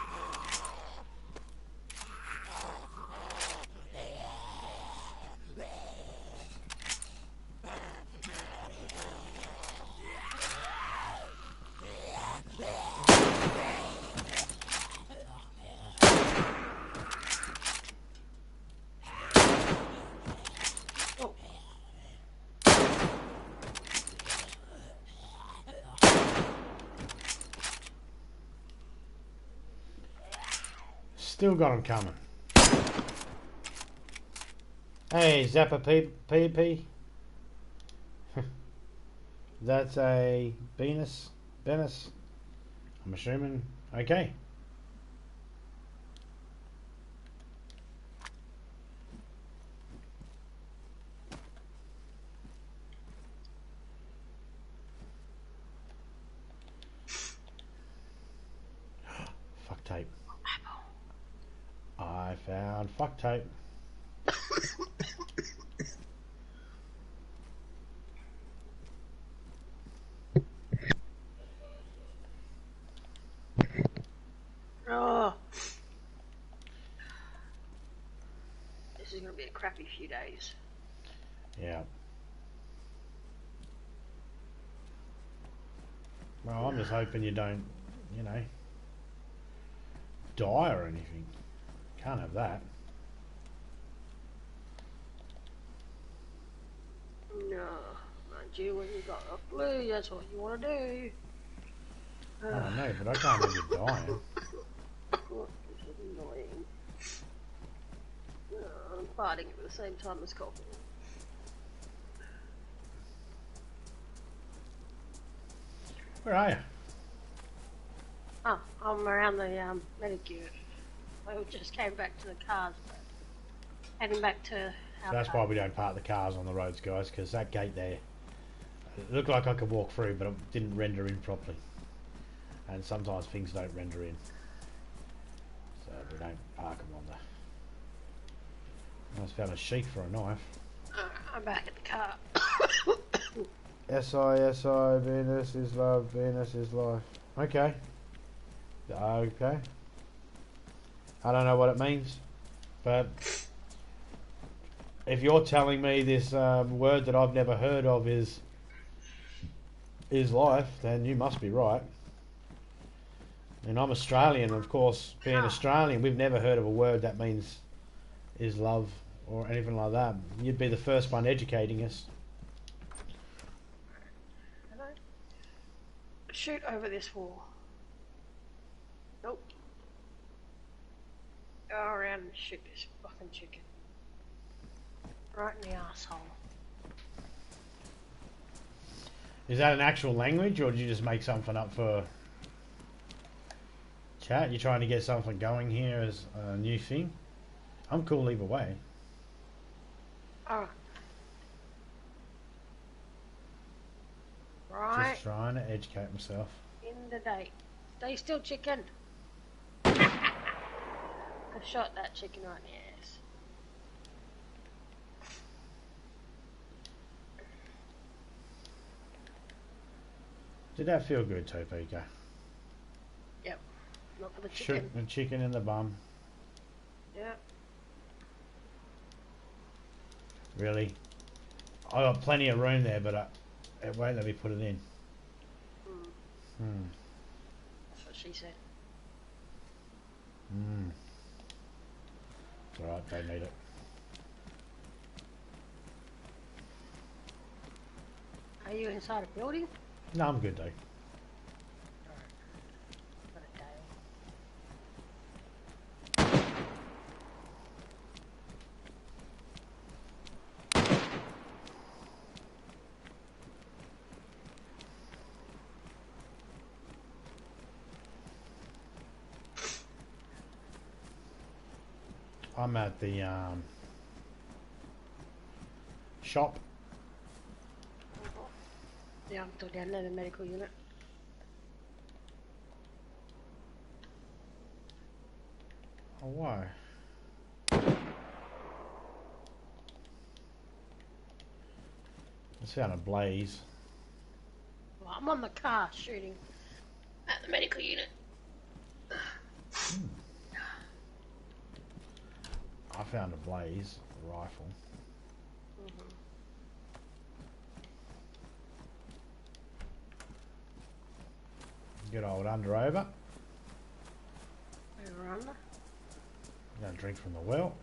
Still got them coming. Hey, Zappa PP. That's a Venus. I'm assuming. Okay. Fuck tape. I found fuck tape. Oh. This is going to be a crappy few days. Yeah. Well, I'm just hoping you don't, you know, die or anything. Can't have that. No. Mind you, when you got a flu, that's what you want to do. Oh, no, but I can't have you dying. This is annoying. I'm farting at the same time as coughing. Where are you? Oh, I'm around the medic unit. I just came back to the cars, but heading back to our That's car. why we don't park the cars on the roads, guys, because that gate there, it looked like I could walk through, but it didn't render in properly. And sometimes things don't render in. So we don't park them on the... I just found a sheath for a knife. I'm back at the car. S-I, Venus is love, Venus is life. Okay. Okay. I don't know what it means, but if you're telling me this word that I've never heard of is life, then you must be right. And I'm Australian, of course. Being Australian, we've never heard of a word that means is love or anything like that. You'd be the first one educating us. Hello? Shoot over this wall. Nope. Go around and shoot this fucking chicken. Right in the asshole. Is that an actual language, or did you just make something up for chat? You're trying to get something going here as a new thing? I'm cool either way. Alright. Right Just trying to educate myself. in the day. Stay still, chicken. I shot that chicken right in the ass. Did that feel good, Topeka? Yep. Not for the Shoot chicken. the chicken in the bum. Yep. Really? I got plenty of room there, but it won't let me put it in. That's what she said. It's alright, don't need it. Are you inside a building? No, I'm good though. Alright. Got a I'm at the shop. Yeah, I'm still down there, the medical unit. Oh, why? I found a blaze. Well, I'm on the car shooting at the medical unit. I found a blaze rifle. Good old under over. Over under. Gonna drink from the well.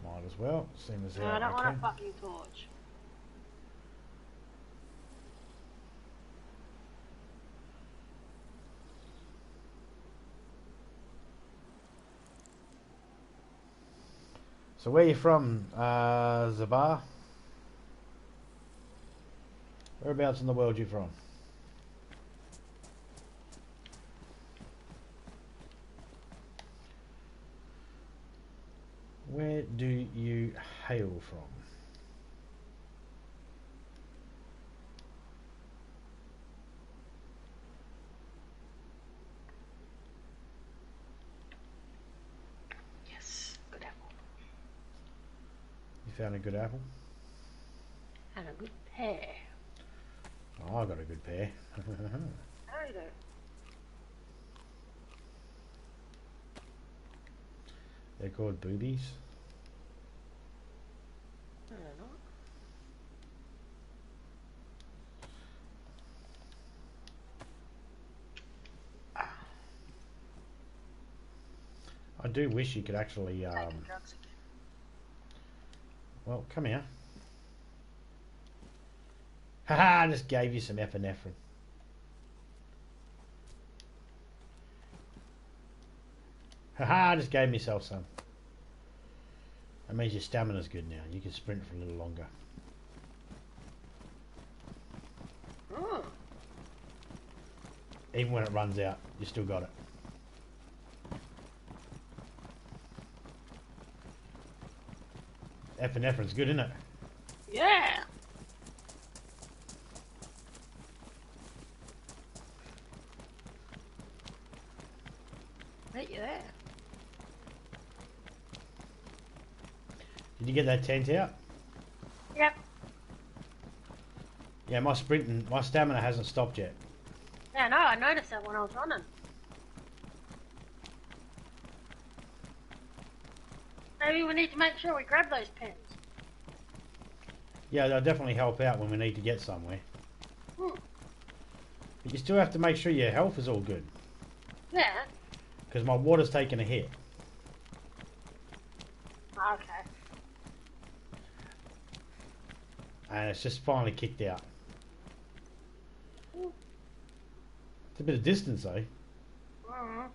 Might as well. Seem as No, how I don't want can. a fucking torch. So where you from, Zabar? Whereabouts in the world you from? Where do you hail from? Yes, good apple. You found a good apple? And a good pear. Oh, I got a good pair. How you do? They're called boobies. I don't know. I do wish you could actually, Taking drugs again. well, come here. Haha, I just gave you some epinephrine. Haha, I just gave myself some. That means your stamina's good now. You can sprint for a little longer. Oh. Even when it runs out, you still got it. Epinephrine's good, isn't it? Yeah. Meet you there. Did you get that tent out? Yep. Yeah, my stamina hasn't stopped yet. Yeah, no, I noticed that when I was running. Maybe we need to make sure we grab those pens. Yeah, they'll definitely help out when we need to get somewhere. Hmm. But you still have to make sure your health is all good. Yeah. Because my water's taken a hit. Okay. And it's just finally kicked out. Mm. It's a bit of distance though. Mm.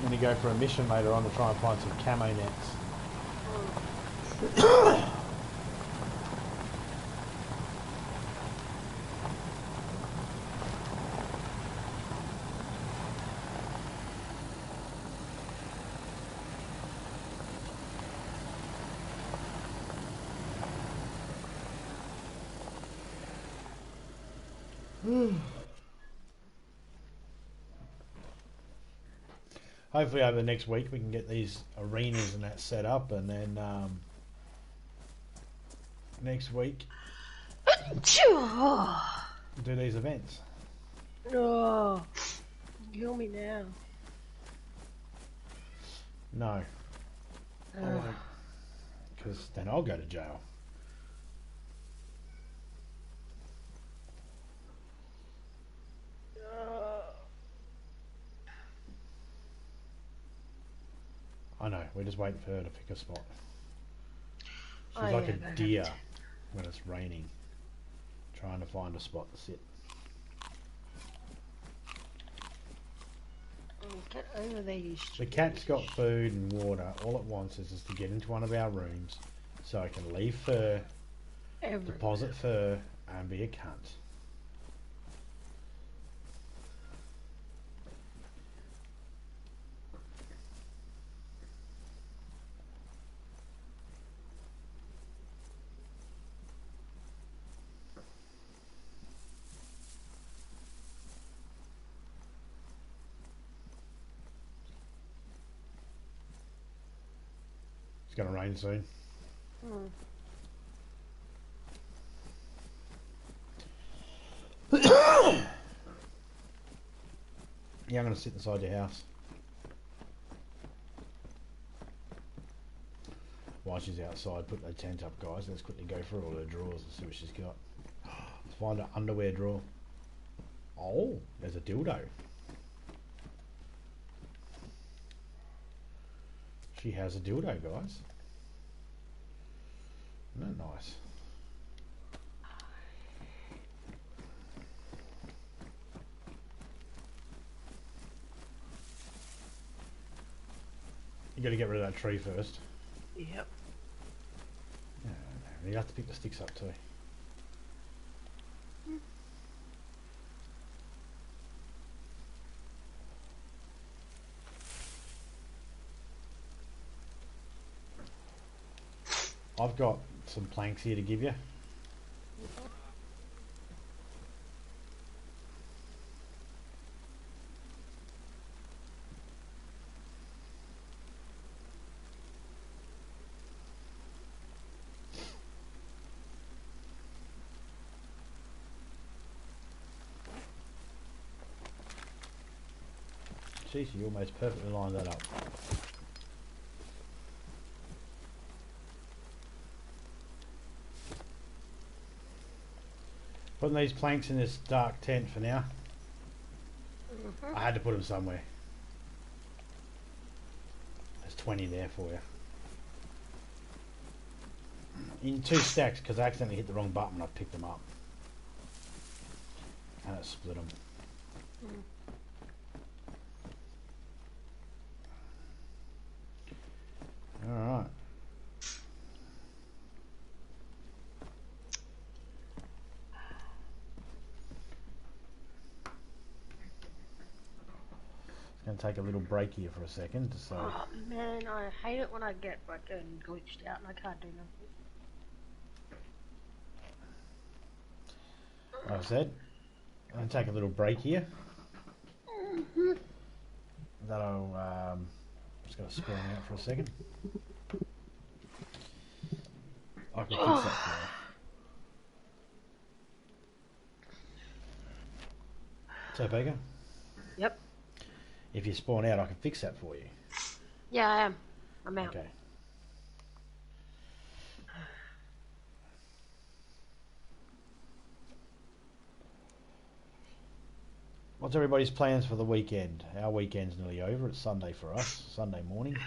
I'm going to go for a mission later on to try and find some camo nets. Hopefully over the next week we can get these arenas and that set up, and then next week do these events. Oh, kill me now. No. Because then I'll go to jail. I know, we're just waiting for her to pick a spot. She's like a deer when it's raining, trying to find a spot to sit. Get over these. The cat's got food and water. All it wants is just to get into one of our rooms so I can leave fur, deposit fur, and be a cunt. It's going to rain soon. Yeah, I'm going to sit inside your house while she's outside. Put the tent up, guys. Let's quickly go through all her drawers and see what she's got. Let's find her underwear drawer. Oh, there's a dildo. She has a dildo, guys. Isn't that nice? You got to get rid of that tree first. Yep. Yeah, you have to pick the sticks up too. I've got some planks here to give you. Jeez, you almost perfectly lined that up. Putting these planks in this dark tent for now. I had to put them somewhere. There's 20 there for you. In 2 stacks because I accidentally hit the wrong button. I picked them up. And it split them. Alright. Going to take a little break here for a second. So. Oh man, I hate it when I get fucking glitched out and I can't do nothing. Like I said, I'm going to take a little break here. That'll, just got to spawn out for a second. I can fix that for you. So, Baker? Yep. If you spawn out, I can fix that for you. Yeah, I am. I'm out. Okay. What's everybody's plans for the weekend? Our weekend's nearly over. It's Sunday for us. Sunday morning.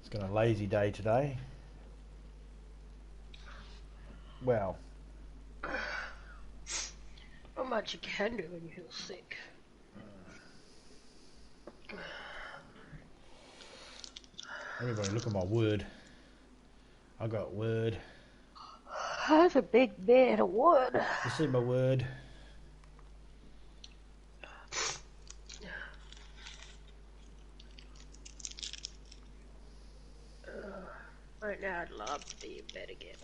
It's got a lazy day today. Well, I'm much you can do when you feel sick. Everybody look at my wood. I got wood. That's a big bed of wood. You see my wood? Right now I'd love to be in bed again.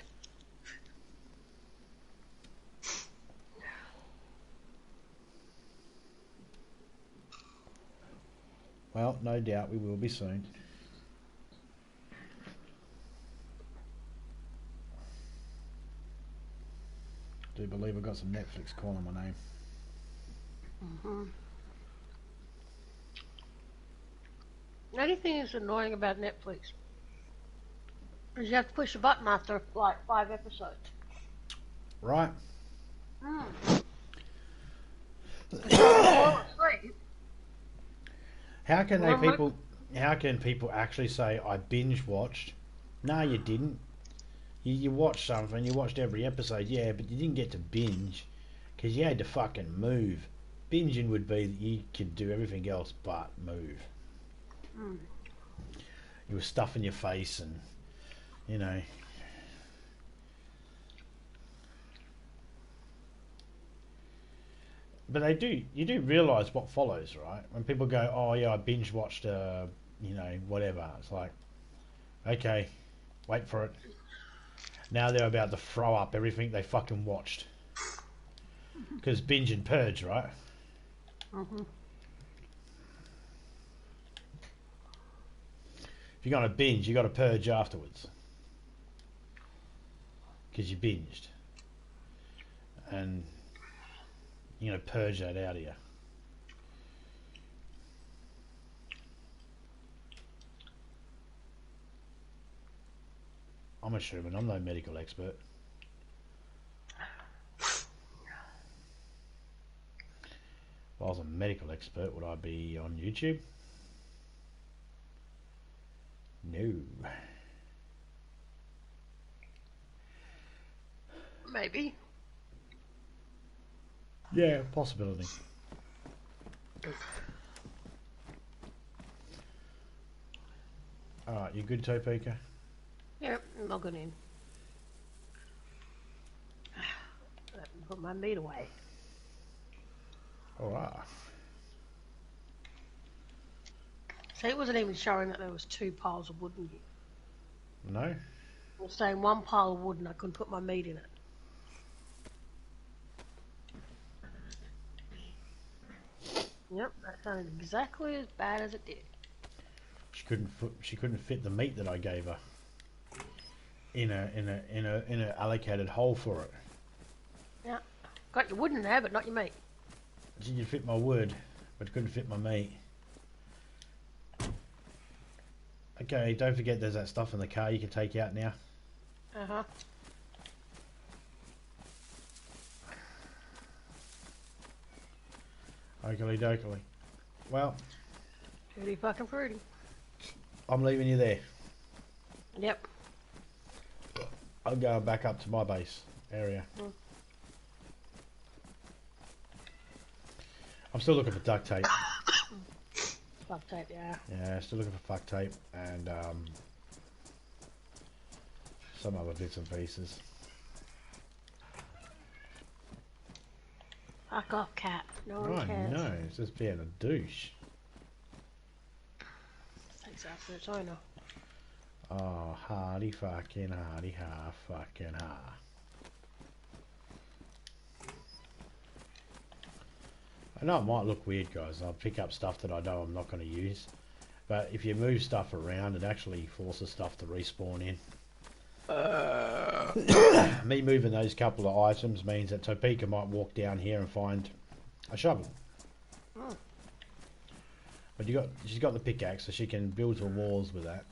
Well, no doubt we will be soon. Do believe I got some Netflix calling my name. The only thing that's annoying about Netflix is you have to push a button after like 5 episodes. Right. How can how can people actually say I binge watched? No, you didn't. You watched something, you watched every episode, yeah, but you didn't get to binge because you had to fucking move. Binging would be that you could do everything else but move. You were stuffing your face and, you know. But you do realise what follows, right? When people go, oh yeah, I binge watched, you know, whatever. It's like, okay, wait for it. Now they're about to throw up everything they fucking watched. Because binge and purge, right? If you're going to binge, you got to purge afterwards. Because you binged. And you're going to purge that out of you. I'm assuming I'm no medical expert. If I was a medical expert, would I be on YouTube? No. Maybe. Yeah, possibility. Alright, you good, Topeka? Yep, I'm logging in. Let me put my meat away. Alright. See, it wasn't even showing that there was 2 piles of wood in here. No? It was saying 1 pile of wood and I couldn't put my meat in it. Yep, that sounded exactly as bad as it did. She couldn't fit the meat that I gave her in a allocated hole for it. Yeah, got your wood in there, but not your meat. She could fit my wood, but couldn't fit my meat. Okay, don't forget there's that stuff in the car you can take out now. Oakley dokley. Well, Pretty fucking fruity. I'm leaving you there. Yep. I'm going back up to my base area. I'm still looking for duct tape. Duct tape, yeah. Yeah, still looking for duct tape and some other bits and pieces. Fuck off, cat. No one Oh cares. no, it's just being a douche. Takes after its owner. Oh, hardy fucking hardy ha fucking ha. I know it might look weird, guys. I'll pick up stuff that I know I'm not going to use. But if you move stuff around, it actually forces stuff to respawn in. Me moving those couple of items means that Topeka might walk down here and find a shovel. But she's got the pickaxe, so she can build her walls with that.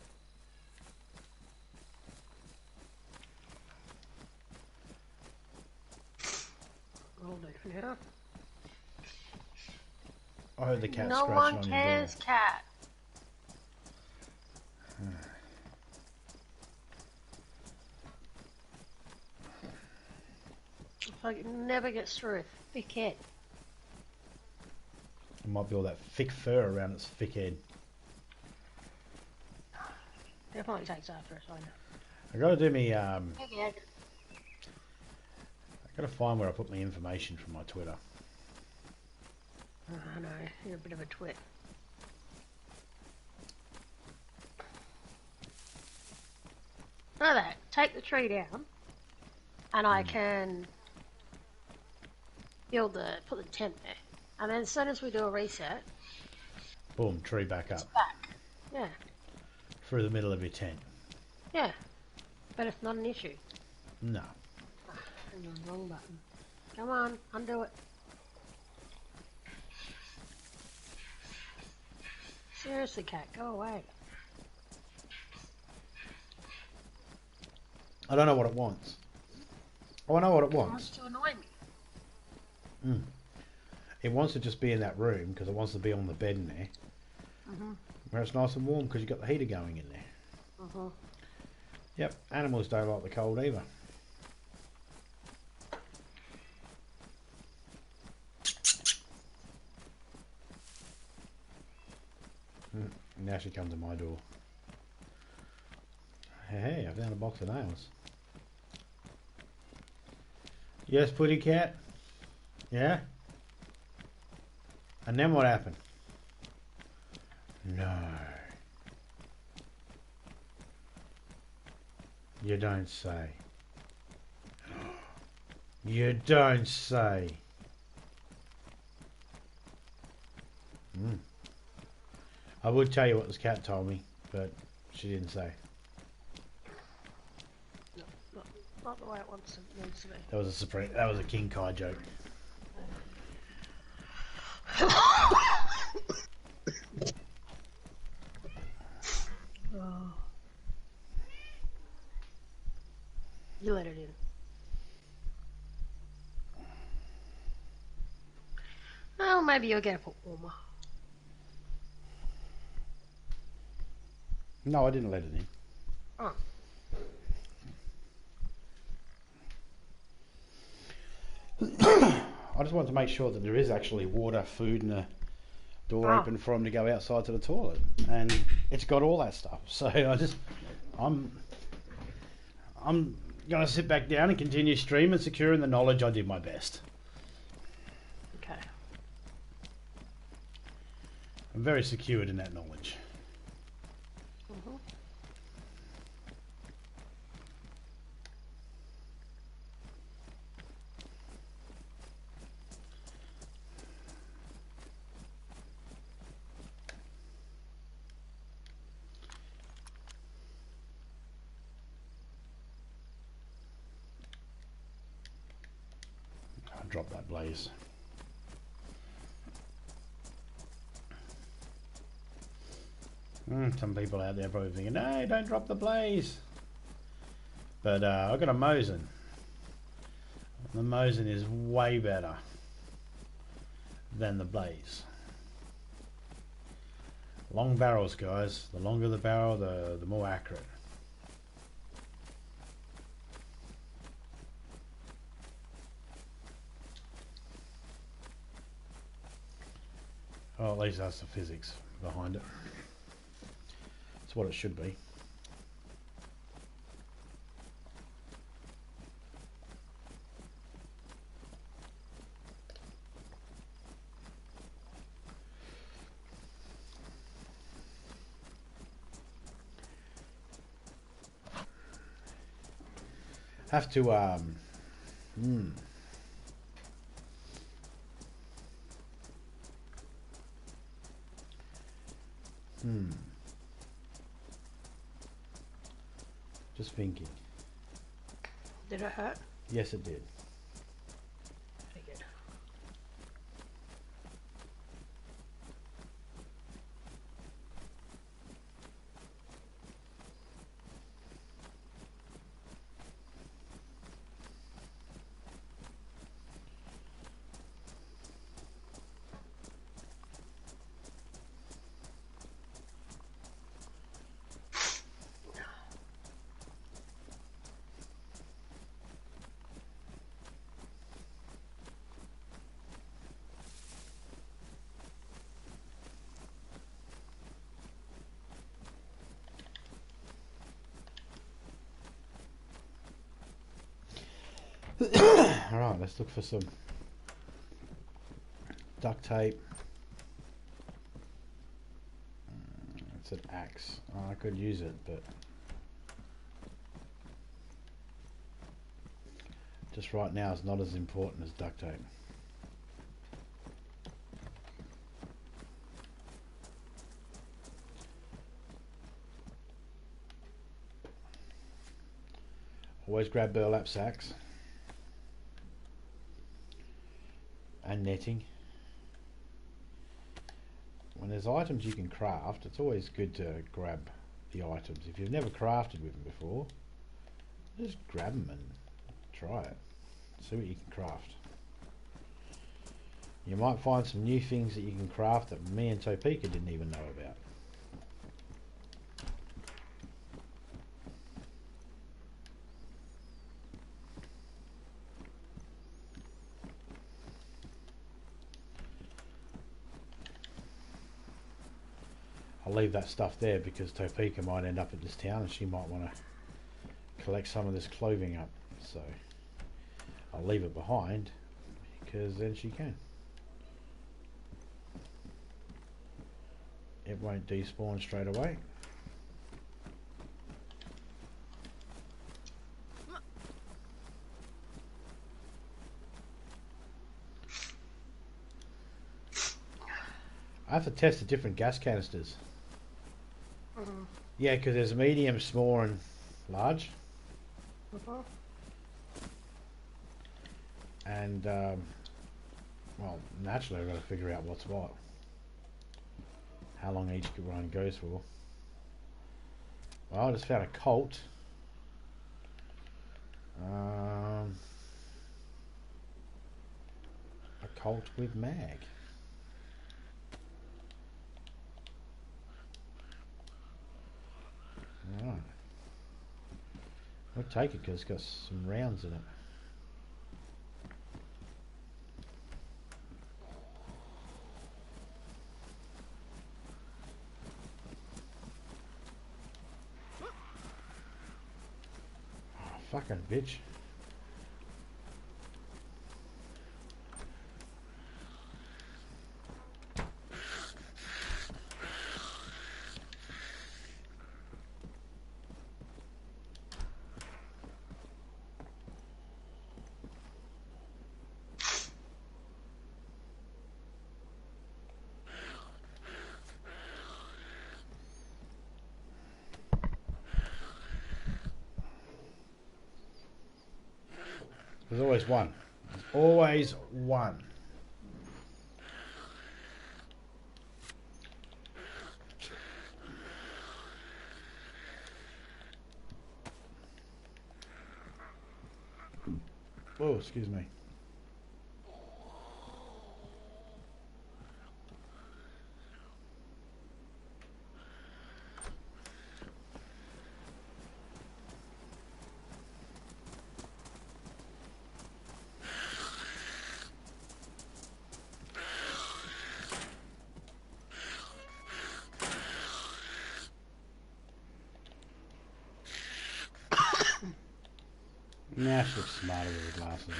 Hold it for now. I heard the cat No scratching one on cares, cat. Like it never gets through a Big head. It might be all that thick fur around its thick head. Definitely takes after us, I know. I gotta do me, Big head. I gotta find where I put my information from my Twitter. Oh, I know, you're a bit of a twit. Know that. Take the tree down, and I can put the tent there. And then as soon as we do a reset, Boom, tree back it's up. back. Yeah, Through the middle of your tent. yeah. But it's not an issue. No. Hang on, wrong button. Come on, undo it. Seriously, cat, go away. I don't know what it wants. Oh, I know what it It wants wants. to annoy me. It wants to just be in that room because it wants to be on the bed in there. Where it's nice and warm because you've got the heater going in there. Yep, animals don't like the cold either. Now she comes to my door. Hey, I found a box of nails. Yes, Putty Cat? Yeah? And then what happened? No. You don't say. You don't say. I would tell you what this cat told me, but she didn't say. No, not the way it needs to be. That was a King Kai joke. Oh. You let it in. Oh, maybe you'll get a bit warmer. No, I didn't let it in. Oh. I just wanted to make sure that there is actually water, food, and a door open for him to go outside to the toilet, and it's got all that stuff. So I'm gonna sit back down and continue streaming, secure in the knowledge I did my best. Okay. I'm very secured in that knowledge. I'll drop that blaze. Some people out there probably thinking, no, don't drop the blaze. But I've got a Mosin. The Mosin is way better than the blaze. Long barrels, guys. The longer the barrel, the more accurate. Oh, at least that's the physics behind it. It's what it should be. Have to just thinking. Did it hurt? Yes, it did. Figured. Alright, let's look for some duct tape. It's an axe. Oh, I could use it, but just right now it's not as important as duct tape. Always grab burlap sacks and netting. When there's items you can craft, it's always good to grab the items. If you've never crafted with them before, just grab them and try it. See what you can craft. You might find some new things that you can craft that me and Topeka didn't even know about. I'll leave that stuff there because Topeka might end up at this town and she might want to collect some of this clothing up. So I'll leave it behind because then she can. It won't despawn straight away. I have to test the different gas canisters. Yeah, because there's medium, small and large. And well, naturally I've got to figure out what's what. How long each one goes for. Well, I just found a Colt. A Colt with mag. Right. We'll take it because it's got some rounds in it. Oh, fucking bitch. There's always one. There's always one. Oh, excuse me. Nah, she looks smarter with her glasses on.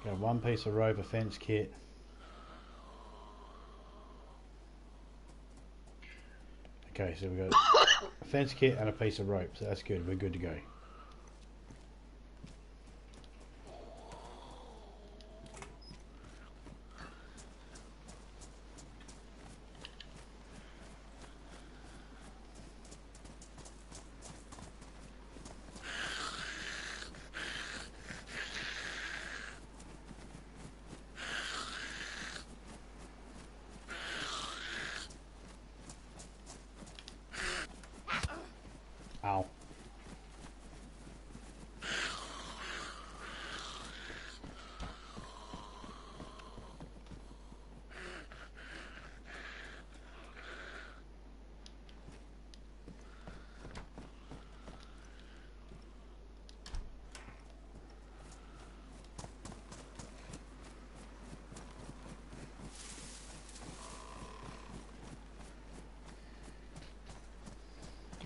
Got one piece of rope, a fence kit. Okay, so we've got a fence kit and a piece of rope, so that's good. We're good to go.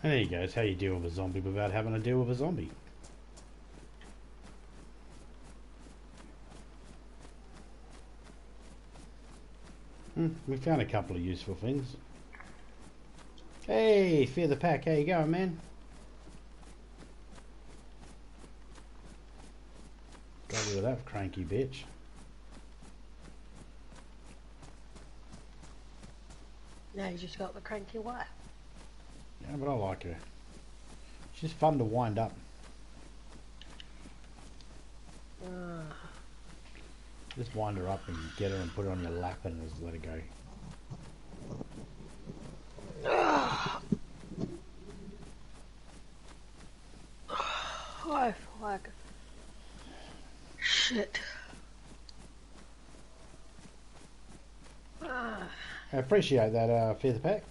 There you go. It's how you deal with a zombie without having to deal with a zombie. We found a couple of useful things. Hey, Fear the Pack, how you going, man? Go with that cranky bitch. Now you just got the cranky wife. Yeah, but I like her. She's fun to wind up. Just wind her up and get her and put her on your lap and just let her go. I feel like shit. I appreciate that, Fear the Pack.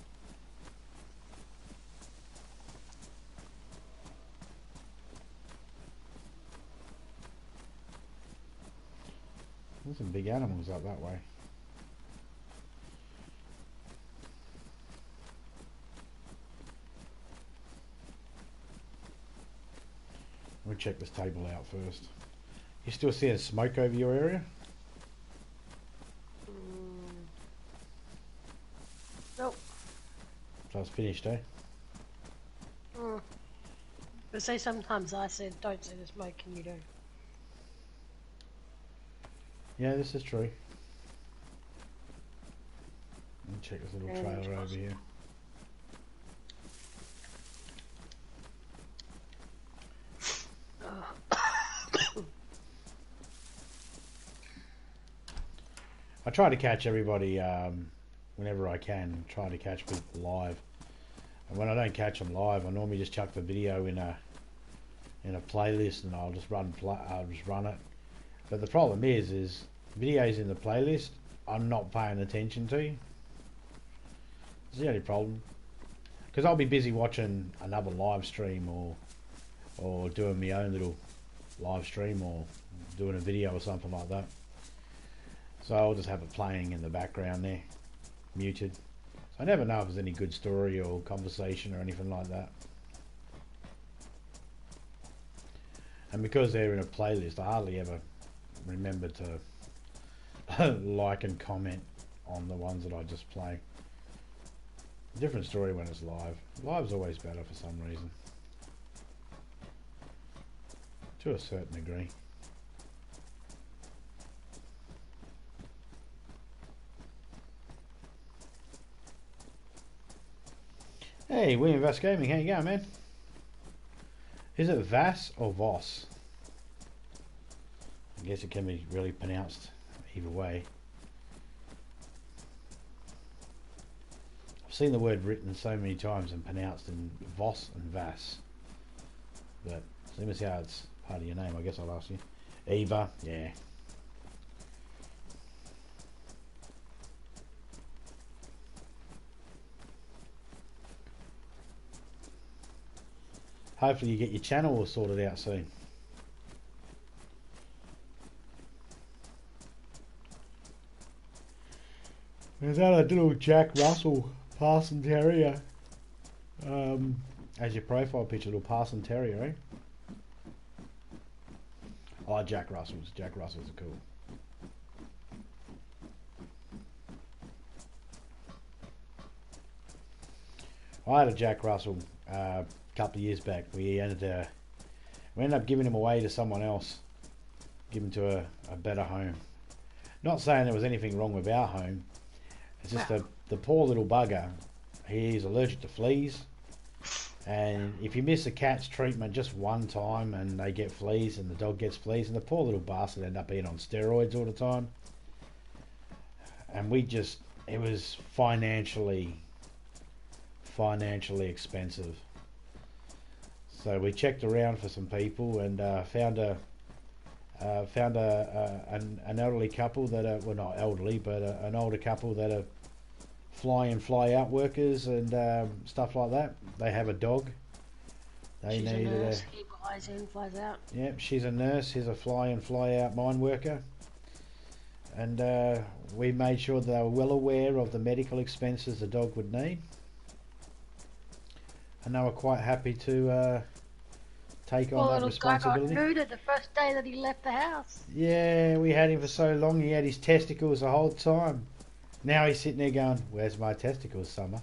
There's some big animals up that way. We'll check this table out first. You still seeing smoke over your area? Nope. So it's finished, eh? But say sometimes I said don't see the smoke and you do. Yeah, this is true. Let me check this little trailer over here. I try to catch everybody whenever I can. Try to catch people live. And when I don't catch them live, I normally just chuck the video in a playlist, and I'll just run it. But the problem is videos in the playlist I'm not paying attention to. It's the only problem. Because I'll be busy watching another live stream or doing my own little live stream or doing a video or something like that. So I'll just have it playing in the background there, muted. So I never know if there's any good story or conversation or anything like that. And because they're in a playlist, I hardly ever remember to like and comment on the ones that I just play. Different story when it's live. Live's always better for some reason. To a certain degree. Hey, William Vass Gaming, how you going, man? Is it Vass or Voss? I guess it can be really pronounced either way. I've seen the word written so many times and pronounced in Voss and Vass. But let me see how it's part of your name, I guess I'll ask you. Eva, yeah. Hopefully you get your channel sorted out soon. Is that a little Jack Russell Parson Terrier? As your profile picture, little Parson Terrier, eh? I like Jack Russells. Jack Russells are cool. I had a Jack Russell a couple of years back. We ended up giving him away to someone else, give him to a better home. Not saying there was anything wrong with our home. It's just the poor little bugger. He's allergic to fleas, and if you miss a cat's treatment just one time and they get fleas and the dog gets fleas, and the poor little bastard ended up being on steroids all the time. And it was financially expensive. So we checked around for some people and found an elderly couple that are, well, not elderly, but an older couple that are fly in fly out workers and stuff like that. They have a dog. She's needed a nurse. He flies in, flies out. Yep, she's a nurse. He's a fly in fly out mine worker. And we made sure that they were well aware of the medical expenses the dog would need. and they were quite happy to take on that little responsibility. guy got neutered the first day that he left the house. Yeah, we had him for so long. He had his testicles the whole time. Now he's sitting there going, "Where's my testicles, Summer?"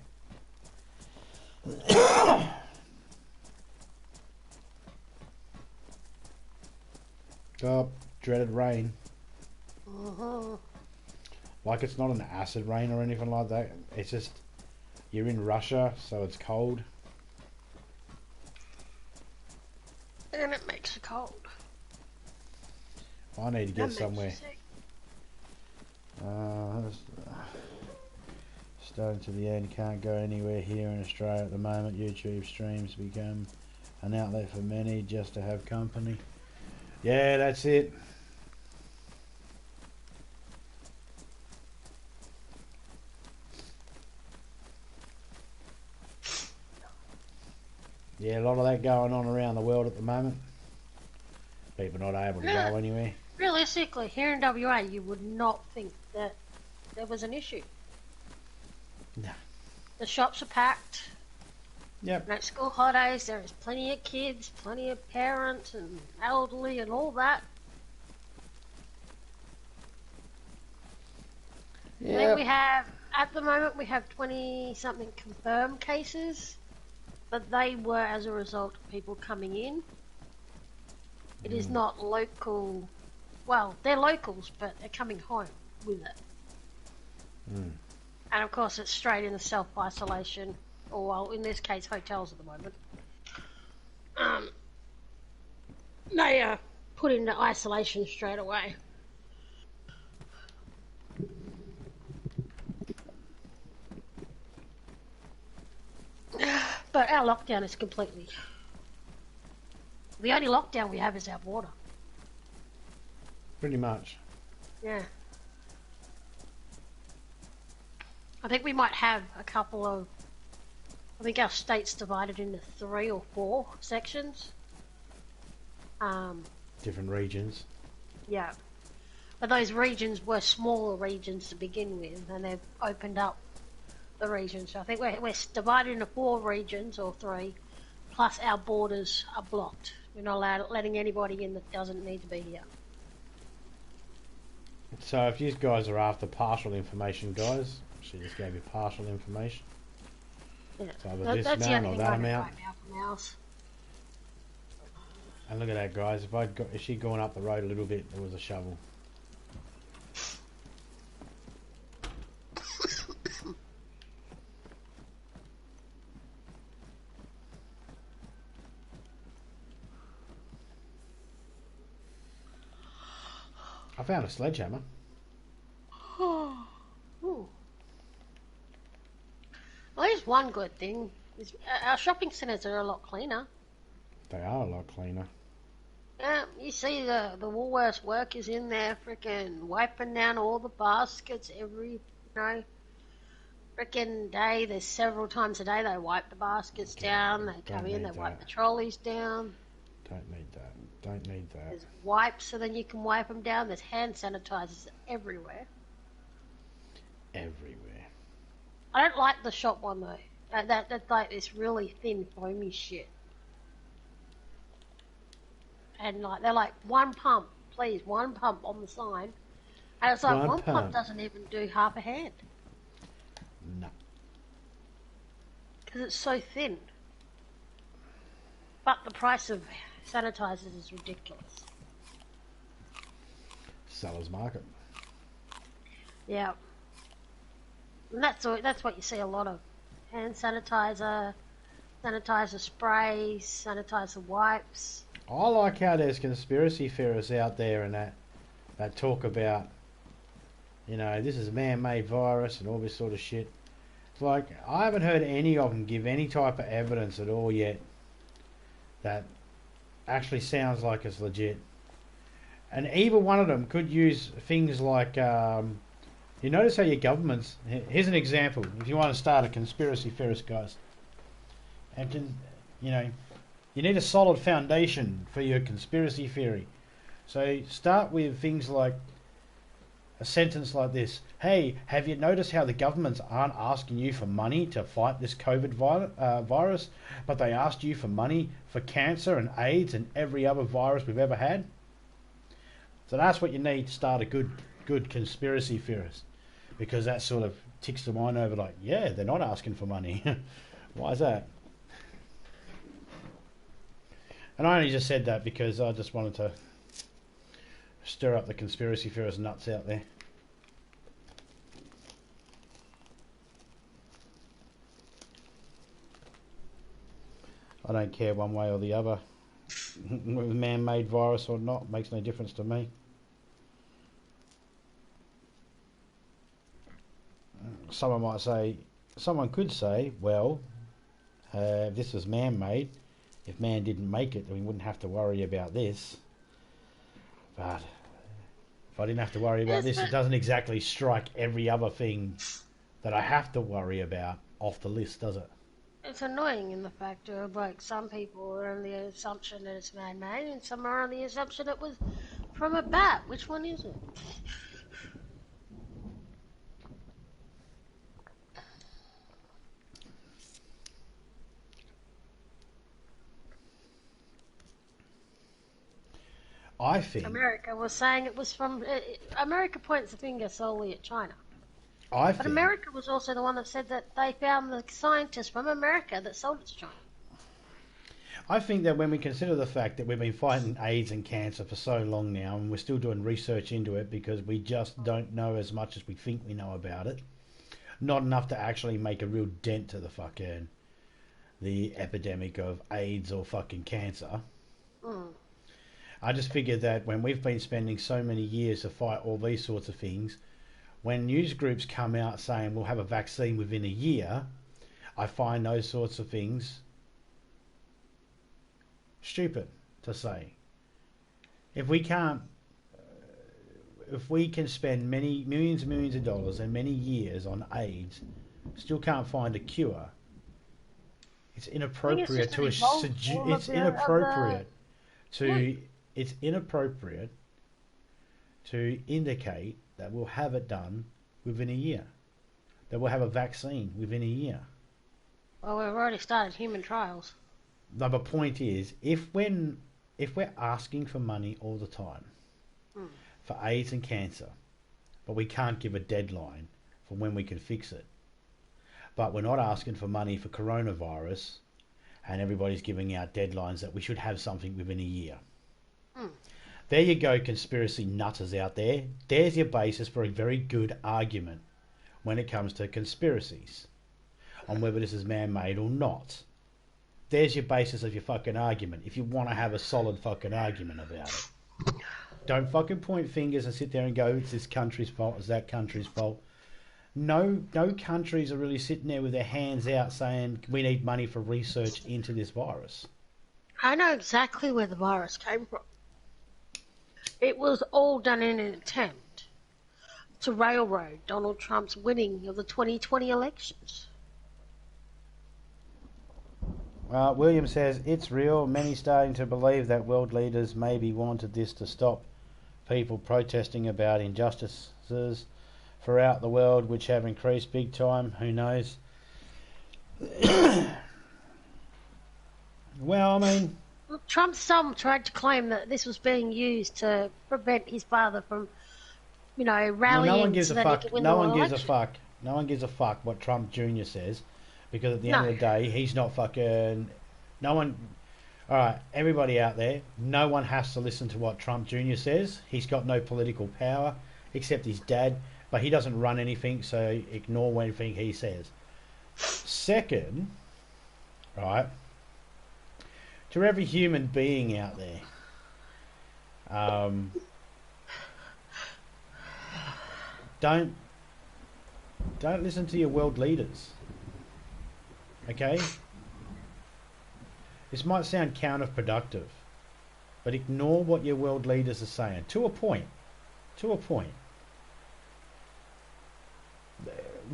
Oh, dreaded rain. Like it's not an acid rain or anything like that. It's just you're in Russia, so it's cold. And it makes you cold. I need to get somewhere. Starting to the end, can't go anywhere here in Australia at the moment. YouTube streams become an outlet for many just to have company. Yeah, that's it. Yeah, a lot of that going on around the world at the moment. People not able to go anywhere. Realistically, here in WA, you would not think that there was an issue. No. The shops are packed. Yep. No school holidays, there is plenty of kids, plenty of parents and elderly and all that. Yeah. Then we have, at the moment, we have 20-something confirmed cases, but they were as a result of people coming in. It is not local. Well, they're locals, but they're coming home with it. And of course, it's straight into self-isolation, or well, in this case, hotels at the moment. They are put into isolation straight away. But our lockdown is completely... The only lockdown we have is our border. Pretty much. Yeah. I think we might have a couple of... I think our state's divided into 3 or 4 sections. Different regions. Yeah. But those regions were smaller regions to begin with, and they've opened up the regions. So I think we're divided into 4 regions, or 3, plus our borders are blocked. We're not letting anybody in that doesn't need to be here. So if you guys are after partial information, guys, she just gave you partial information. Yeah. So either this That's the amount only or thing that I know amount. right now from ours. And look at that, guys. If she'd gone up the road a little bit, there was a shovel. I found a sledgehammer. Ooh. Well, there's one good thing. Our shopping centres are a lot cleaner. They are a lot cleaner. Yeah, you see the Woolworths workers in there frickin' wiping down all the baskets every, frickin' day. There's several times a day they wipe the baskets down. They come in, they wipe the trolleys down. Don't need that. Don't need that. There's wipes so then you can wipe them down. There's hand sanitizers everywhere. Everywhere. I don't like the shop one though. That's like this really thin foamy shit. And like they're like, 1 pump, please, 1 pump on the sign. And it's like one pump doesn't even do half a hand. No. Because it's so thin. But the price of sanitizers is ridiculous. Seller's market. Yeah. And that's what you see a lot of. Hand sanitizer, sanitizer sprays, sanitizer wipes. I like how there's conspiracy theorists out there and that talk about, this is a man-made virus and all this sort of shit. It's like, I haven't heard any of them give any type of evidence at all yet that actually sounds like it's legit. And either one of them could use things like, you notice how your governments... Here's an example. If you want to start a conspiracy theorist, guys. And, you need a solid foundation for your conspiracy theory. So start with things like a sentence like this: hey, have you noticed how the governments aren't asking you for money to fight this COVID virus, but they asked you for money for cancer and AIDS and every other virus we've ever had? So that's what you need to start a good conspiracy theorist, because that sort of ticks the mind over, like, yeah, they're not asking for money. Why is that? And I only just said that because I just wanted to stir up the conspiracy theorist nuts out there. I don't care one way or the other. Man-made virus or not, makes no difference to me. Someone could say, well, this was man-made. If man didn't make it, then we wouldn't have to worry about this. But if I didn't have to worry about this, it doesn't exactly strike every other thing that I have to worry about off the list, does it? It's annoying in the fact of, like, some people are on the assumption that it's man-made, and some are on the assumption it was from a bat. Which one is it? I think America was saying it was from. America points the finger solely at China. But America was also the one that said that they found the scientists from America that sold it to China. I think that when we consider the fact that we've been fighting AIDS and cancer for so long now, and we're still doing research into it because we just don't know as much as we think we know about it, not enough to actually make a real dent to the epidemic of AIDS or fucking cancer. I just figured that when we've been spending so many years to fight all these sorts of things, when news groups come out saying we'll have a vaccine within a year, I find those sorts of things stupid to say. If we can spend many millions and millions of dollars and many years on AIDS, still can't find a cure, it's inappropriate to indicate that we'll have it done within a year, that we'll have a vaccine within a year. Well, we've already started human trials. No, the point is, if we're asking for money all the time for AIDS and cancer, but we can't give a deadline for when we can fix it, but we're not asking for money for coronavirus, and everybody's giving out deadlines that we should have something within a year. There you go, conspiracy nutters out there. There's your basis for a very good argument when it comes to conspiracies, on whether this is man-made or not. There's your basis of your fucking argument, if you want to have a solid fucking argument about it. Don't fucking point fingers and sit there and go, it's this country's fault, it's that country's fault. No countries are really sitting there with their hands out saying we need money for research into this virus. I know exactly where the virus came from. It was all done in an attempt to railroad Donald Trump's winning of the 2020 elections. William says, it's real. Many starting to believe that world leaders maybe wanted this to stop people protesting about injustices throughout the world, which have increased big time. Who knows? Well, I mean, Trump's son tried to claim that this was being used to prevent his father from, rallying. Well, no one gives so a fuck. No one gives a fuck what Trump Jr. says, because at the end of the day, he's not fucking. No one. All right, everybody out there, no one has to listen to what Trump Jr. says. He's got no political power except his dad, but he doesn't run anything, so ignore anything he says. Second, right. To every human being out there, don't listen to your world leaders. Okay? This might sound counterproductive, but ignore what your world leaders are saying to a point.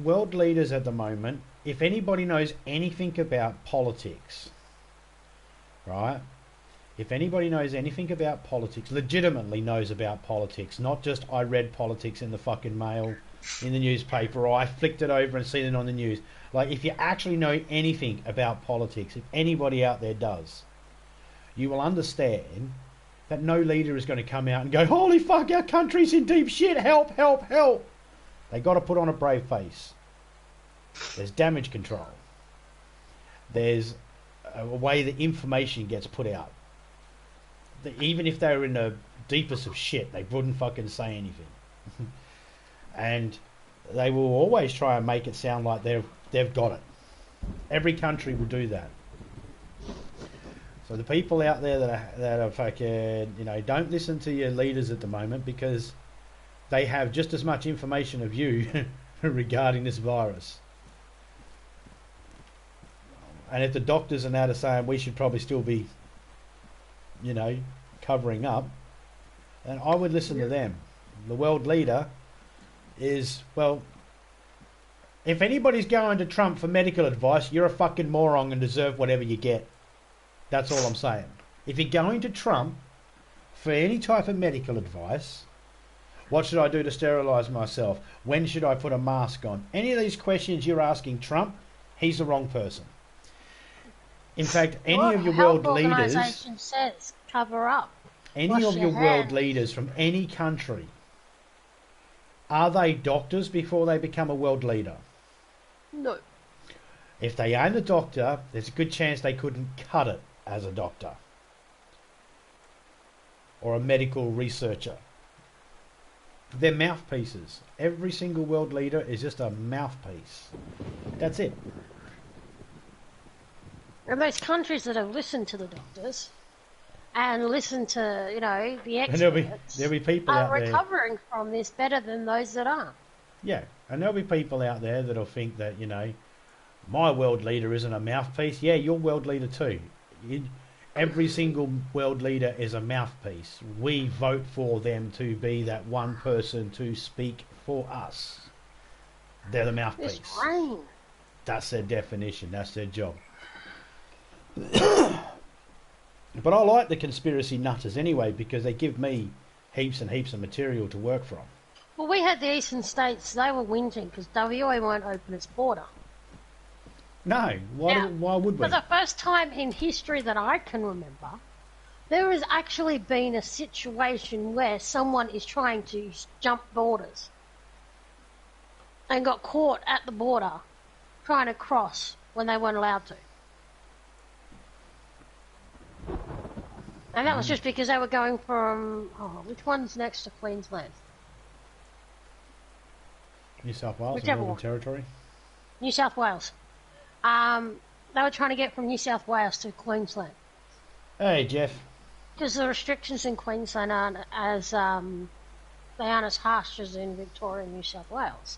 World leaders at the moment, if anybody knows anything about politics, right? if anybody knows anything about politics, legitimately knows about politics, not just I read politics in the fucking mail, in the newspaper, or I flicked it over and seen it on the news. Like, if you actually know anything about politics, if anybody out there does, you will understand that no leader is going to come out and go, holy fuck, our country's in deep shit, help, help, help. They got to put on a brave face. There's damage control. There's a way that information gets put out. Even if they were in the deepest of shit, they wouldn't fucking say anything. And they will always try and make it sound like they've got it. Every country will do that. So the people out there that are fucking, don't listen to your leaders at the moment, because they have just as much information of you regarding this virus. And if the doctors and that are saying we should probably still be, covering up, then I would listen to them. The world leader is, well, if anybody's going to Trump for medical advice, you're a fucking moron and deserve whatever you get. That's all I'm saying. If you're going to Trump for any type of medical advice, what should I do to sterilise myself? When should I put a mask on? Any of these questions you're asking Trump, he's the wrong person. In fact, any of your world leaders, says cover up. Any of your world leaders from any country, are they doctors before they become a world leader? No. If they ain't a doctor, there's a good chance they couldn't cut it as a doctor or a medical researcher. They're mouthpieces. Every single world leader is just a mouthpiece. That's it. And those countries that have listened to the doctors and listened to, the experts, and there'll be people out there recovering from this better than those that aren't. Yeah, and there'll be people out there that'll think that, my world leader isn't a mouthpiece. Yeah, your world leader too. Every single world leader is a mouthpiece. We vote for them to be that one person to speak for us. They're the mouthpiece. It's rain. That's their definition. That's their job. But I like the conspiracy nutters anyway, because they give me heaps and heaps of material to work from. Well, we had the eastern states, they were whinging because WA won't open its border. No, why would we? For the first time in history that I can remember, there has actually been a situation where someone is trying to jump borders and got caught at the border trying to cross when they weren't allowed to. And that was just because they were going from, which one's next to Queensland? New South Wales, Whichever Northern one. Territory. New South Wales. They were trying to get from New South Wales to Queensland. Hey, Jeff. Because the restrictions in Queensland aren't as harsh as in Victoria and New South Wales.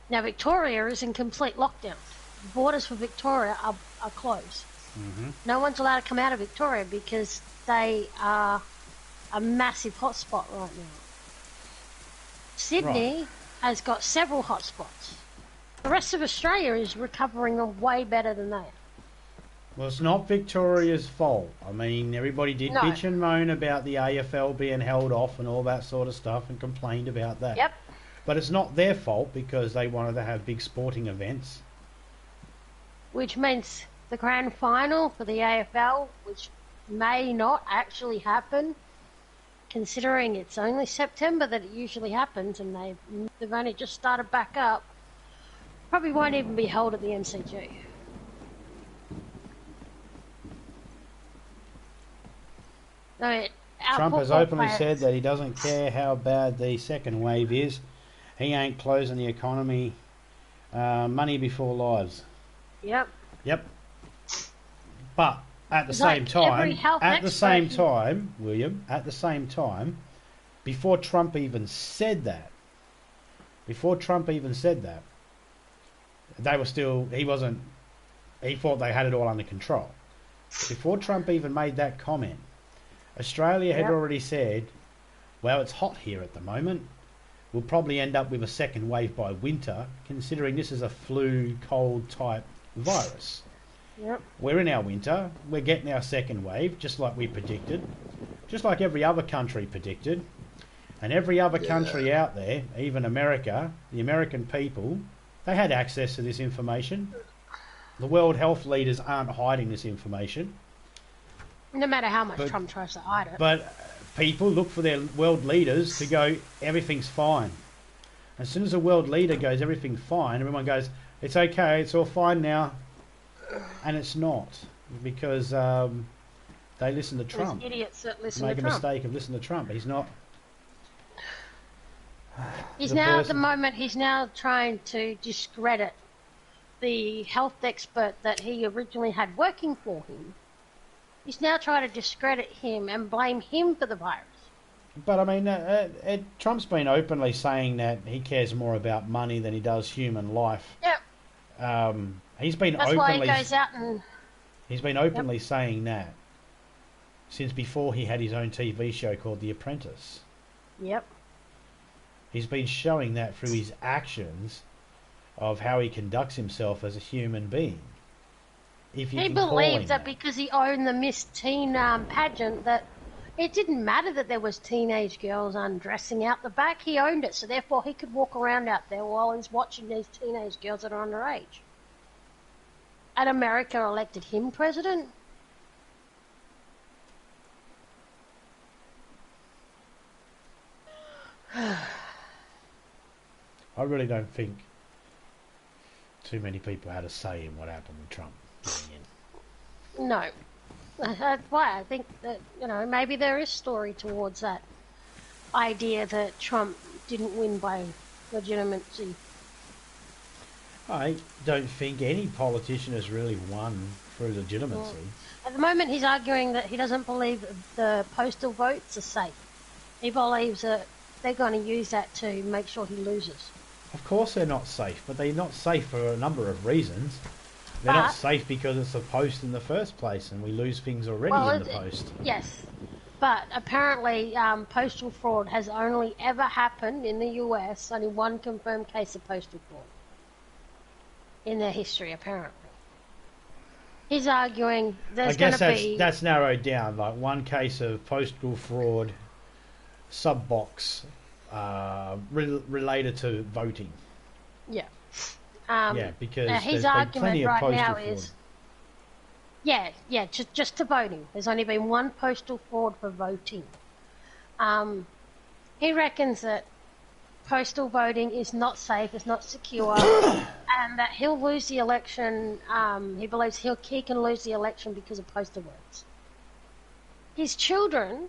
Now, Victoria is in complete lockdown. The borders for Victoria are closed. Mm-hmm. No one's allowed to come out of Victoria because they are a massive hotspot right now. Sydney has got several hotspots. The rest of Australia is recovering way better than they are. Well, it's not Victoria's fault. I mean, everybody did bitch and moan about the AFL being held off and all that sort of stuff and complained about that. Yep. But it's not their fault because they wanted to have big sporting events. Which means the grand final for the AFL, which may not actually happen, considering it's only September that it usually happens and they've only just started back up, probably won't even be held at the MCG. Trump has openly said that he doesn't care how bad the second wave is. He ain't closing the economy. Money before lives. Yep. But at the same time, William, before Trump even said that, they were still, he thought they had it all under control. Before Trump even made that comment, Australia had already said, well, it's hot here at the moment. We'll probably end up with a second wave by winter, considering this is a flu, cold type virus. Yep. We're in our winter. We're getting our second wave, just like we predicted. Just like every other country predicted. And every other country out there, even America, the American people, they had access to this information. The World Health leaders aren't hiding this information. No matter how much Trump tries to hide it. But people look for their world leaders to go, everything's fine. As soon as a world leader goes, everything's fine, everyone goes, it's okay, it's all fine now. And it's not. Because they listen to Trump. There's idiots that listen Make to a Trump. mistake of listening to Trump. He's not... He's now, at the moment, he's now trying to discredit the health expert that he originally had working for him. He's now trying to discredit him and blame him for the virus. But I mean, Trump's been openly saying that he cares more about money than he does human life. Yep. He's been That's openly... why he goes out and... He's been openly saying that since before he had his own TV show called The Apprentice. Yep. He's been showing that through his actions of how he conducts himself as a human being. If you He can call him believed that because he owned the Miss Teen pageant that it didn't matter that there was teenage girls undressing out the back. He owned it, so therefore he could walk around out there while he's watching these teenage girls that are underage. And America elected him president. I really don't think too many people had a say in what happened with Trump getting in. No. That's why I think that, maybe there is story towards that idea that Trump didn't win by legitimacy. I don't think any politician has really won through legitimacy. At the moment, he's arguing that he doesn't believe the postal votes are safe. He believes that they're going to use that to make sure he loses. Of course they're not safe, but they're not safe for a number of reasons. They're not safe because it's a post in the first place, and we lose things already in the post. Yes, but apparently postal fraud has only ever happened in the US, only one confirmed case of postal fraud in their history, apparently. He's arguing there's going to be... that's narrowed down, like one case of postal fraud sub-box related to voting. Yeah. Because his there's argument been plenty of right postal now fraud. is... Yeah, just to voting. There's only been one postal fraud for voting. He reckons that postal voting is not safe, it's not secure, and that he'll lose the election. He believes he can lose the election because of postal votes. His children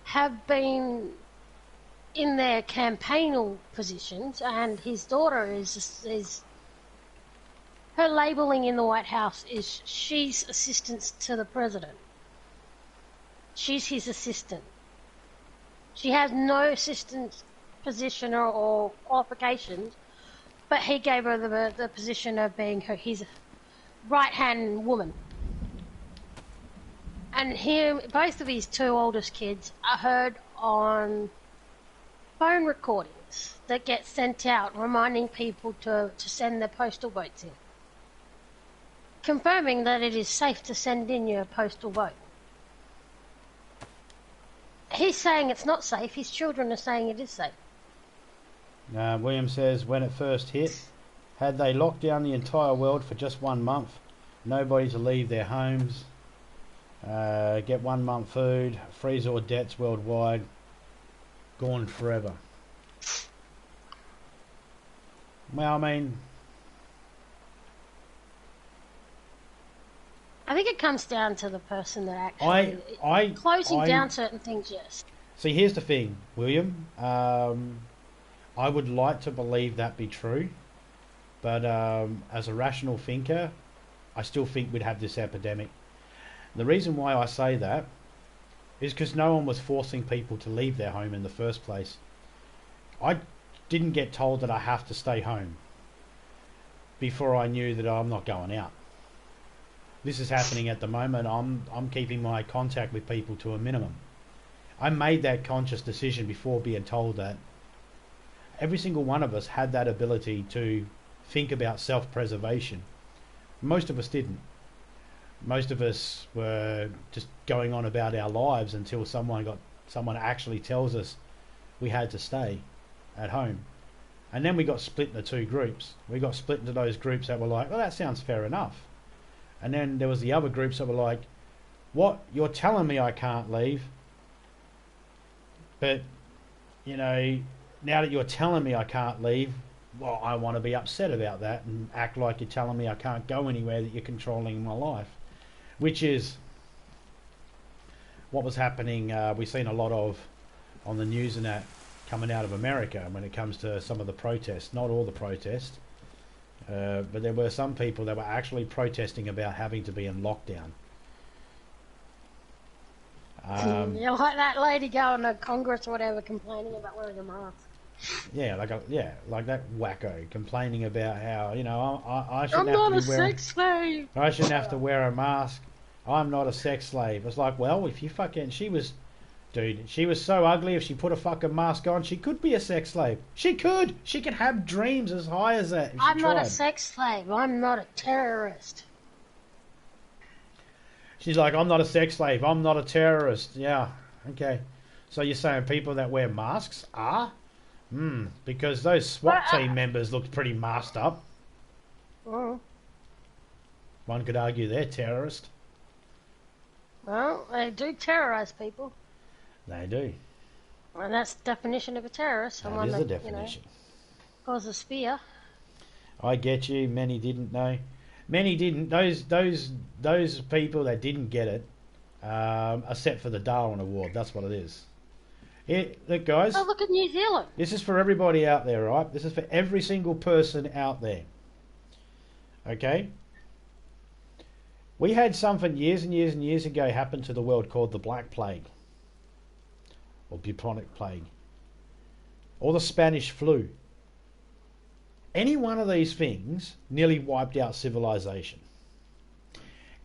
have been in their campaignal positions, and his daughter is her labelling in the White House is she's assistant to the president. She's his assistant. She has no assistant position or qualifications, but he gave her the position of being his right-hand woman. And both of his two oldest kids are heard on phone recordings that get sent out reminding people to send their postal votes in, confirming that it is safe to send in your postal vote. He's saying it's not safe. His children are saying it is safe. William says, when it first hit, had they locked down the entire world for just 1 month, nobody to leave their homes, get 1 month food, freeze all debts worldwide, gone forever. Well, I mean... I think it comes down to the person that actually... closing down certain things, yes. See, here's the thing, William. I would like to believe that be true, but as a rational thinker, I still think we'd have this epidemic. The reason why I say that is because no one was forcing people to leave their home in the first place. I didn't get told that I have to stay home before I knew that I'm not going out. This is happening at the moment. I'm keeping my contact with people to a minimum. I made that conscious decision before being told that. Every single one of us had that ability to think about self-preservation Most of us didn't. Most of us were just going on about our lives until someone actually tells us we had to stay at home. And then we got split into two groups. We got split into those groups that were like, well, that sounds fair enough. And then there was the other groups that were like, what? You're telling me I can't leave? But, you know, now that you're telling me I can't leave, well, I want to be upset about that and act like you're telling me I can't go anywhere, that you're controlling my life. Which is what was happening, we've seen a lot of on the news and that coming out of America when it comes to some of the protests. Not all the protests, but there were some people that were actually protesting about having to be in lockdown. You're like that lady going to Congress or whatever complaining about wearing a mask. Yeah, like that wacko complaining about how, you know, I shouldn't I'm have not to a be wearing, sex slave. I shouldn't have to wear a mask. I'm not a sex slave. It's like, well, if you fucking, she was so ugly. If she put a fucking mask on, she could be a sex slave. She could have dreams as high as that. If I'm she not tried. a sex slave. I'm not a terrorist. She's like, I'm not a sex slave. I'm not a terrorist. Yeah, okay. So you're saying people that wear masks are? Because those SWAT team members looked pretty masked up. Oh. One could argue they're terrorists. Well, they do terrorize people. They do. And that's the definition of a terrorist. That Someone is the that, definition. Causes fear. I get you. Many didn't know. Many didn't. Those people that didn't get it are set for the Darwin Award. That's what it is. Look, guys. Oh, look at New Zealand. This is for everybody out there, right? This is for every single person out there. Okay? We had something years and years and years ago happen to the world called the Black Plague. Or bubonic plague. Or the Spanish flu. Any one of these things nearly wiped out civilization.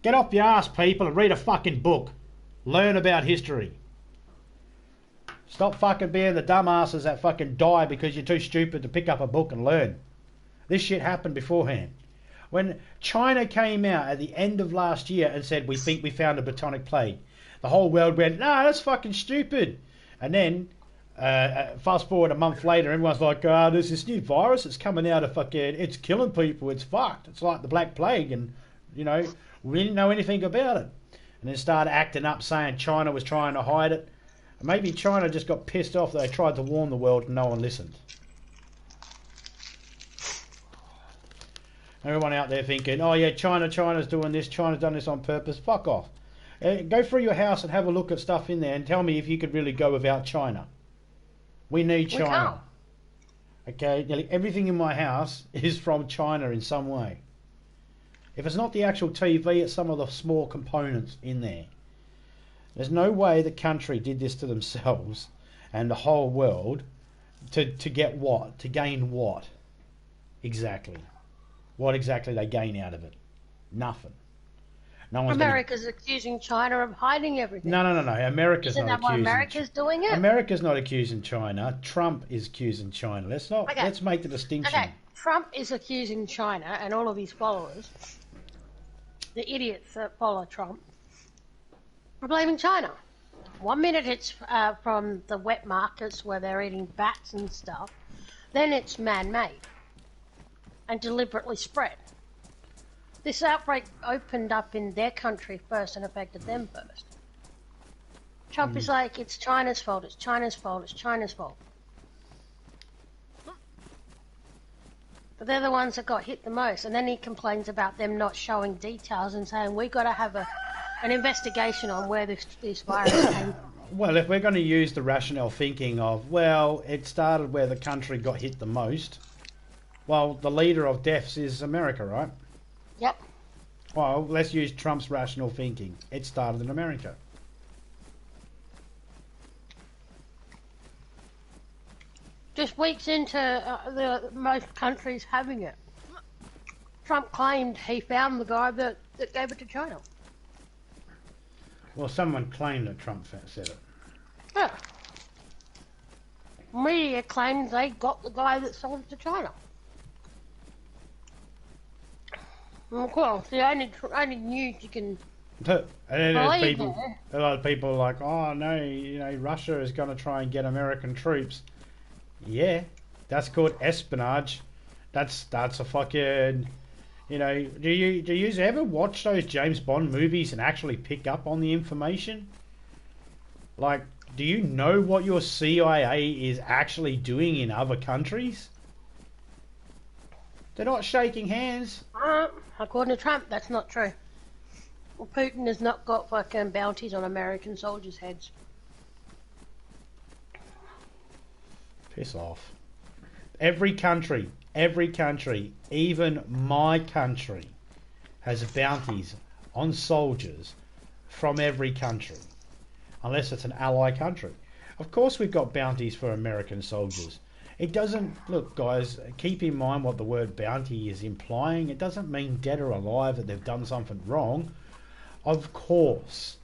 Get off your ass, people, and read a fucking book. Learn about history. Stop fucking being the dumbasses that fucking die because you're too stupid to pick up a book and learn. This shit happened beforehand. When China came out at the end of last year and said, we think we found a bubonic plague, the whole world went, no, that's fucking stupid. And then, fast forward a month later, everyone's like, there's this new virus, it's coming out of fucking, it's killing people, it's fucked. It's like the Black Plague, and, you know, we didn't know anything about it. And then started acting up saying China was trying to hide it. Maybe China just got pissed off that they tried to warn the world and no one listened. Everyone out there thinking, oh yeah, China's doing this, China's done this on purpose. Fuck off. Go through your house and have a look at stuff in there and tell me if you could really go without China. We need China. Okay, nearly everything in my house is from China in some way. If it's not the actual TV, it's some of the small components in there. There's no way the country did this to themselves and the whole world to get what? To gain what? Exactly. What exactly they gain out of it? Nothing. No one's America's accusing China of hiding everything. No. America's Isn't not that why accusing. America's doing it? America's not accusing China. Trump is accusing China. Let's make the distinction. Okay, Trump is accusing China and all of his followers, the idiots that follow Trump, for blaming China. 1 minute it's from the wet markets where they're eating bats and stuff, then it's man-made and deliberately spread. This outbreak opened up in their country first and affected them first. Trump is like, it's China's fault, it's China's fault, it's China's fault. But they're the ones that got hit the most. And then he complains about them not showing details and saying, we've got to have an investigation on where this virus came from. Well, if we're going to use the rationale thinking of, well, it started where the country got hit the most, well, the leader of deaths is America, right? Yep. Well, let's use Trump's rational thinking. It started in America. Just weeks into most countries having it, Trump claimed he found the guy that gave it to China. Well, someone claimed that Trump said it. Yeah. Media claimed they got the guy that sold it to China. Well, the only news you can And then there's believe people, there. a lot of people are like, oh no, you know, Russia is going to try and get American troops. Yeah, that's called espionage. That's a fucking, you know. Do you ever watch those James Bond movies and actually pick up on the information? Like, do you know what your CIA is actually doing in other countries? They're not shaking hands. According to Trump, that's not true. Well, Putin has not got fucking bounties on American soldiers' heads. Piss off. Every country, even my country, has bounties on soldiers from every country, unless it's an ally country. Of course we've got bounties for American soldiers. It doesn't, look guys, keep in mind what the word bounty is implying. It doesn't mean dead or alive that they've done something wrong. Of course,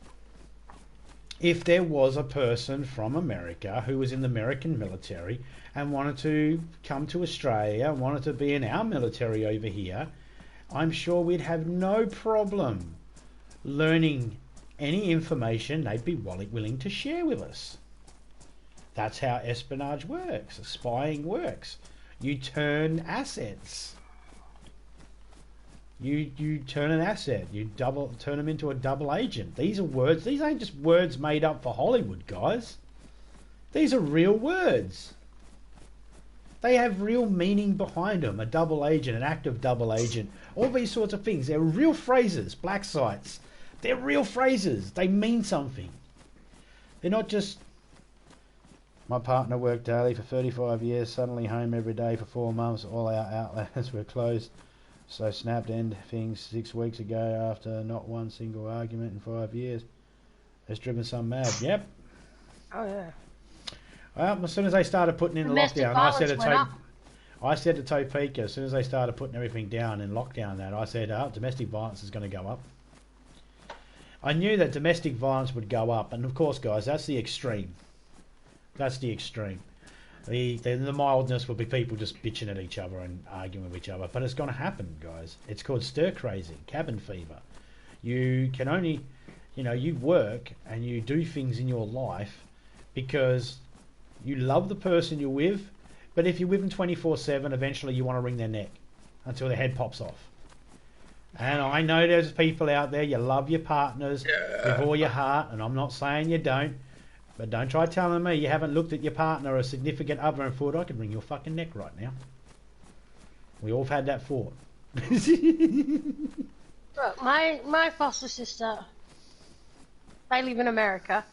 if there was a person from America who was in the American military and wanted to come to Australia, wanted to be in our military over here, I'm sure we'd have no problem learning any information they'd be willing to share with us. That's how espionage works, spying works. You turn assets. You turn an asset. You turn them into a double agent. These are words. These ain't just words made up for Hollywood, guys. These are real words. They have real meaning behind them. A double agent, an active double agent, all these sorts of things. They're real phrases. Black sites. They're real phrases. They mean something. They're not just, my partner worked daily for 35 years, suddenly home every day for 4 months. All our outlets were closed. So snapped end things 6 weeks ago after not one single argument in 5 years. It's driven some mad. Yep. Oh yeah. Well, as soon as they started putting in the Domestic lockdown, I said to Topeka, as soon as they started putting everything down in lockdown, I said, domestic violence is going to go up. I knew that domestic violence would go up, and of course, guys, that's the extreme. That's the extreme. The mildness will be people just bitching at each other and arguing with each other, but it's going to happen, guys. It's called stir crazy, cabin fever. You can only, you work and you do things in your life because you love the person you're with, but if you're with them 24/7, eventually you want to wring their neck until their head pops off. And I know there's people out there, you love your partners with all your heart, and I'm not saying you don't, but don't try telling me you haven't looked at your partner or a significant other and thought, I could wring your fucking neck right now. We all have had that thought. Look, my foster sister, they live in America.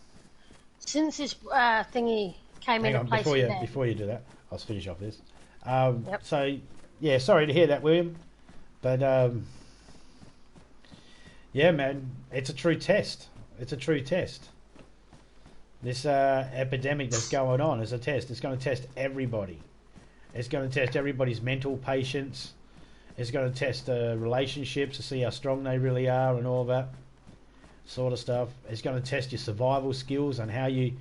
Since this thingy came into place before you do that, I'll finish off this. Yep. So, yeah, sorry to hear that, William. But, yeah, man, it's a true test. It's a true test. This epidemic that's going on is a test. It's going to test everybody. It's going to test everybody's mental patience. It's going to test relationships to see how strong they really are and all that sort of stuff. It's going to test your survival skills and how you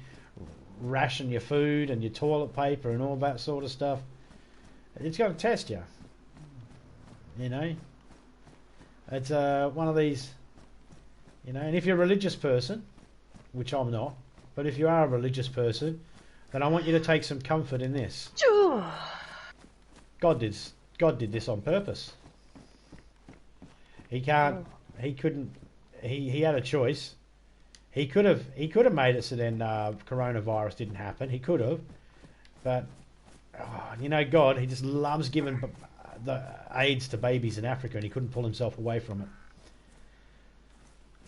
ration your food and your toilet paper and all that sort of stuff. It's going to test you. It's one of these, and if you're a religious person, which I'm not, but if you are a religious person, then I want you to take some comfort in this. God did this on purpose. He had a choice. He could have made it so then coronavirus didn't happen. He could have, but God, he just loves giving the AIDS to babies in Africa, and he couldn't pull himself away from it.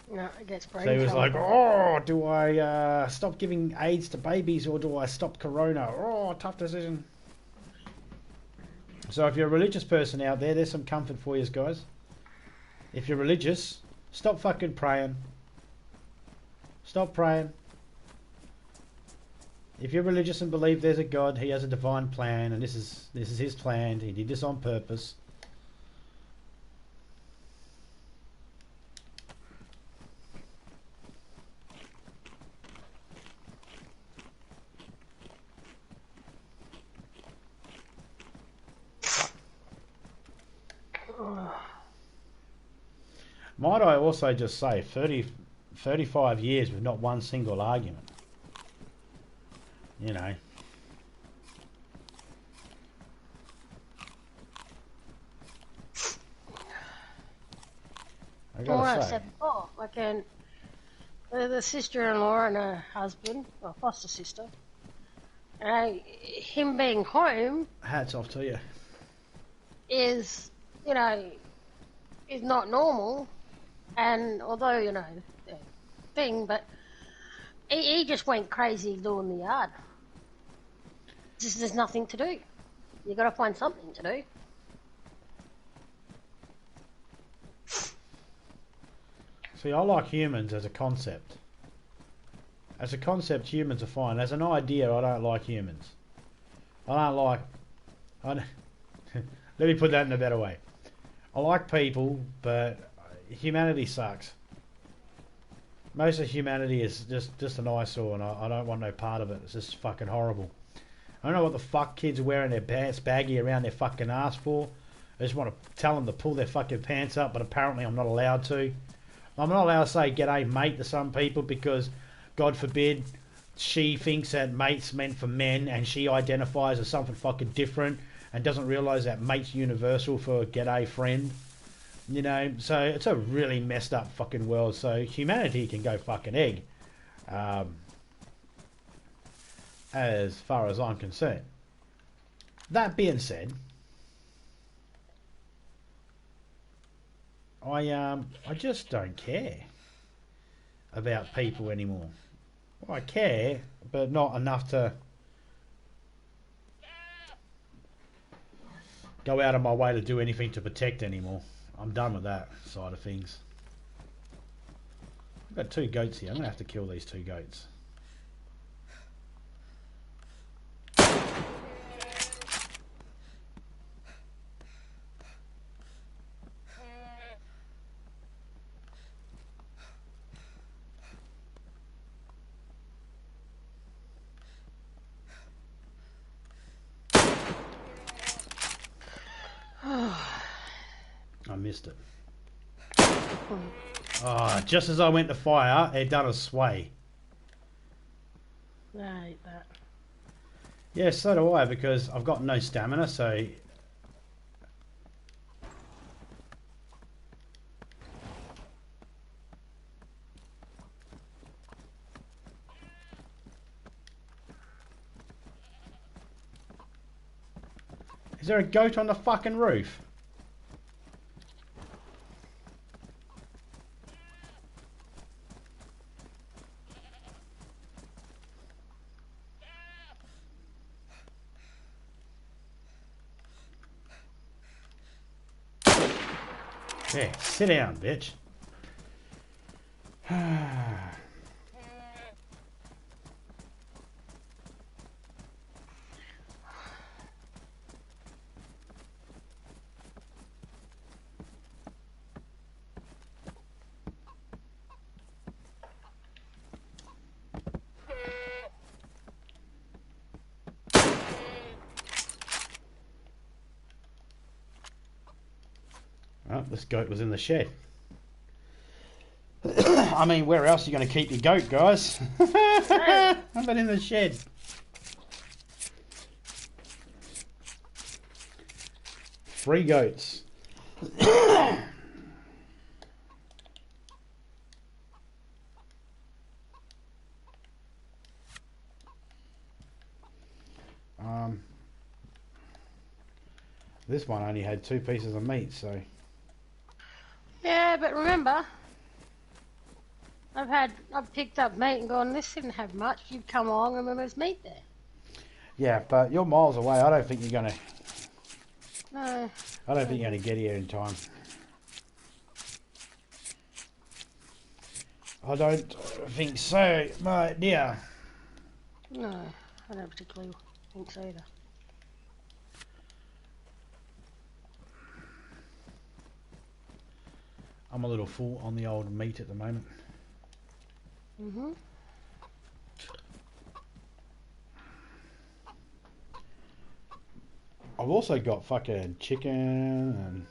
No, it gets brain. So he was like, do I stop giving AIDS to babies or do I stop corona? Tough decision. So if you're a religious person out there, there's some comfort for you guys. If you're religious, stop fucking praying. Stop praying. If you're religious and believe there's a God, he has a divine plan, and this is his plan. He did this on purpose. Might I also just say 35 years with not one single argument. You know. I Well, gotta I say. said before, the sister-in-law and her husband, or foster sister, him being home Hats off to you. is, is not normal. And although, the thing, but he just went crazy doing the yard. Just there's nothing to do. You got to find something to do. See, I like humans as a concept. As a concept, humans are fine. As an idea, I don't like humans. Let me put that in a better way. I like people, but humanity sucks. Most of humanity is just an eyesore, and I don't want no part of it. It's just fucking horrible. I don't know what the fuck kids are wearing their pants baggy around their fucking ass for. I just want to tell them to pull their fucking pants up, but apparently I'm not allowed to. I'm not allowed to say g'day mate to some people because, God forbid, she thinks that mate's meant for men and she identifies as something fucking different and doesn't realise that mate's universal for g'day friend. You know, so it's a really messed up fucking world. So humanity can go fucking egg, as far as I'm concerned. That being said, I just don't care about people anymore. Well, I care, but not enough to go out of my way to do anything to protect anymore. I'm done with that side of things. I've got 2 goats here. I'm going to have to kill these 2 goats. I missed it. Oh, just as I went to fire, it done a sway. I hate that. Yeah, so do I, because I've got no stamina, so... Is there a goat on the fucking roof? Yeah, sit down, bitch. Oh, this goat was in the shed. I mean, where else are you going to keep your goat, guys? How about in the shed? Three goats. This one only had 2 pieces of meat, so... Yeah, but remember, I've picked up meat and gone, this didn't have much. You'd come along and there's meat there. Yeah, but you're miles away. I don't think you're going to... No. I don't think you're going to get here in time. I don't think so, my dear. No, I don't particularly think so either. I'm a little full on the old meat at the moment. Mm-hmm. I've also got fucking chicken and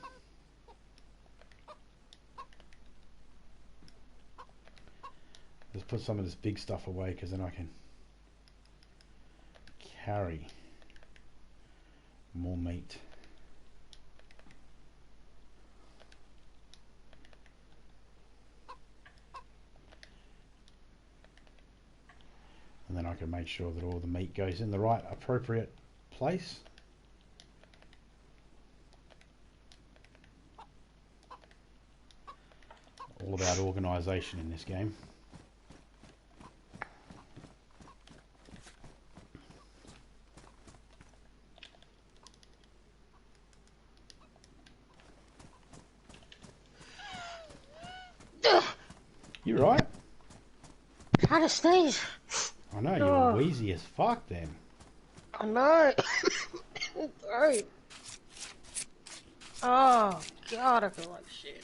put some of this big stuff away because then I can carry more meat. And then I can make sure that all the meat goes in the right appropriate place. All about organisation in this game. You right? Trying to sneeze. I know, you were wheezy as fuck then. I know. Sorry. Oh, God, I feel like shit.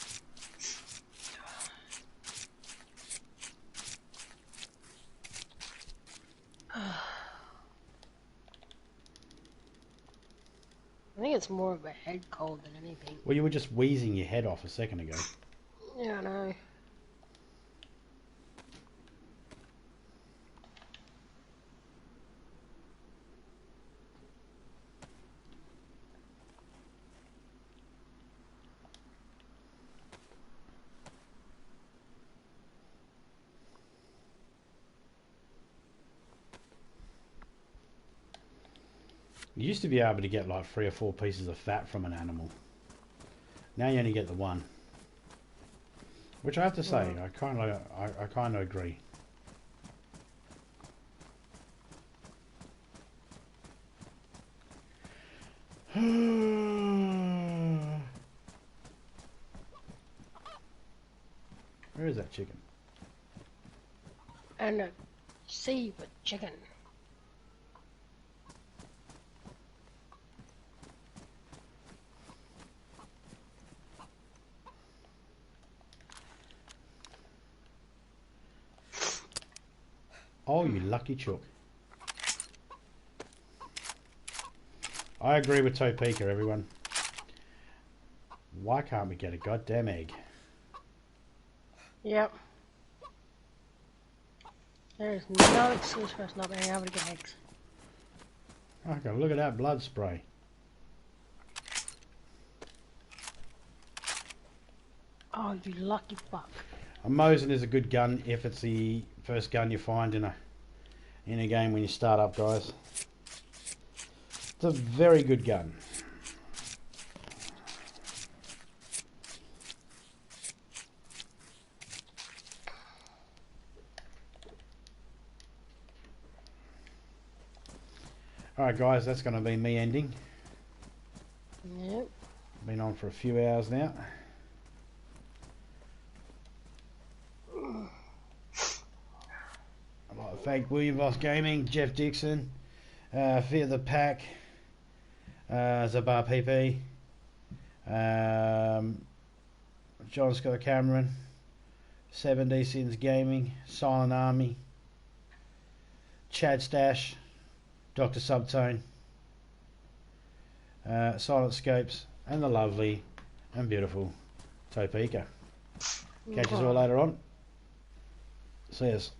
I think it's more of a head cold than anything. Well, you were just wheezing your head off a second ago. Yeah, I know. You used to be able to get like 3 or 4 pieces of fat from an animal. Now you only get the one. Which I have to say, I kind of agree. Where is that chicken? And a sea with chicken. Oh, you lucky chook. I agree with Topeka, everyone. Why can't we get a goddamn egg? Yep. There's no excuse for us not being able to get eggs. Okay, look at that blood spray. Oh, you lucky fuck. A Mosin is a good gun if it's the first gun you find in a game when you start up, guys. It's a very good gun. Alright guys, that's going to be me ending. Yep. Been on for a few hours now. I'd like to thank William Voss Gaming, Jeff Dixon, Fear the Pack, Zabar PP, John Scott Cameron, 7D Sins Gaming, Silent Army, Chad Stash, Dr. Subtone, Silent Scopes, and the lovely and beautiful Topeka. Catch us all later on. See us.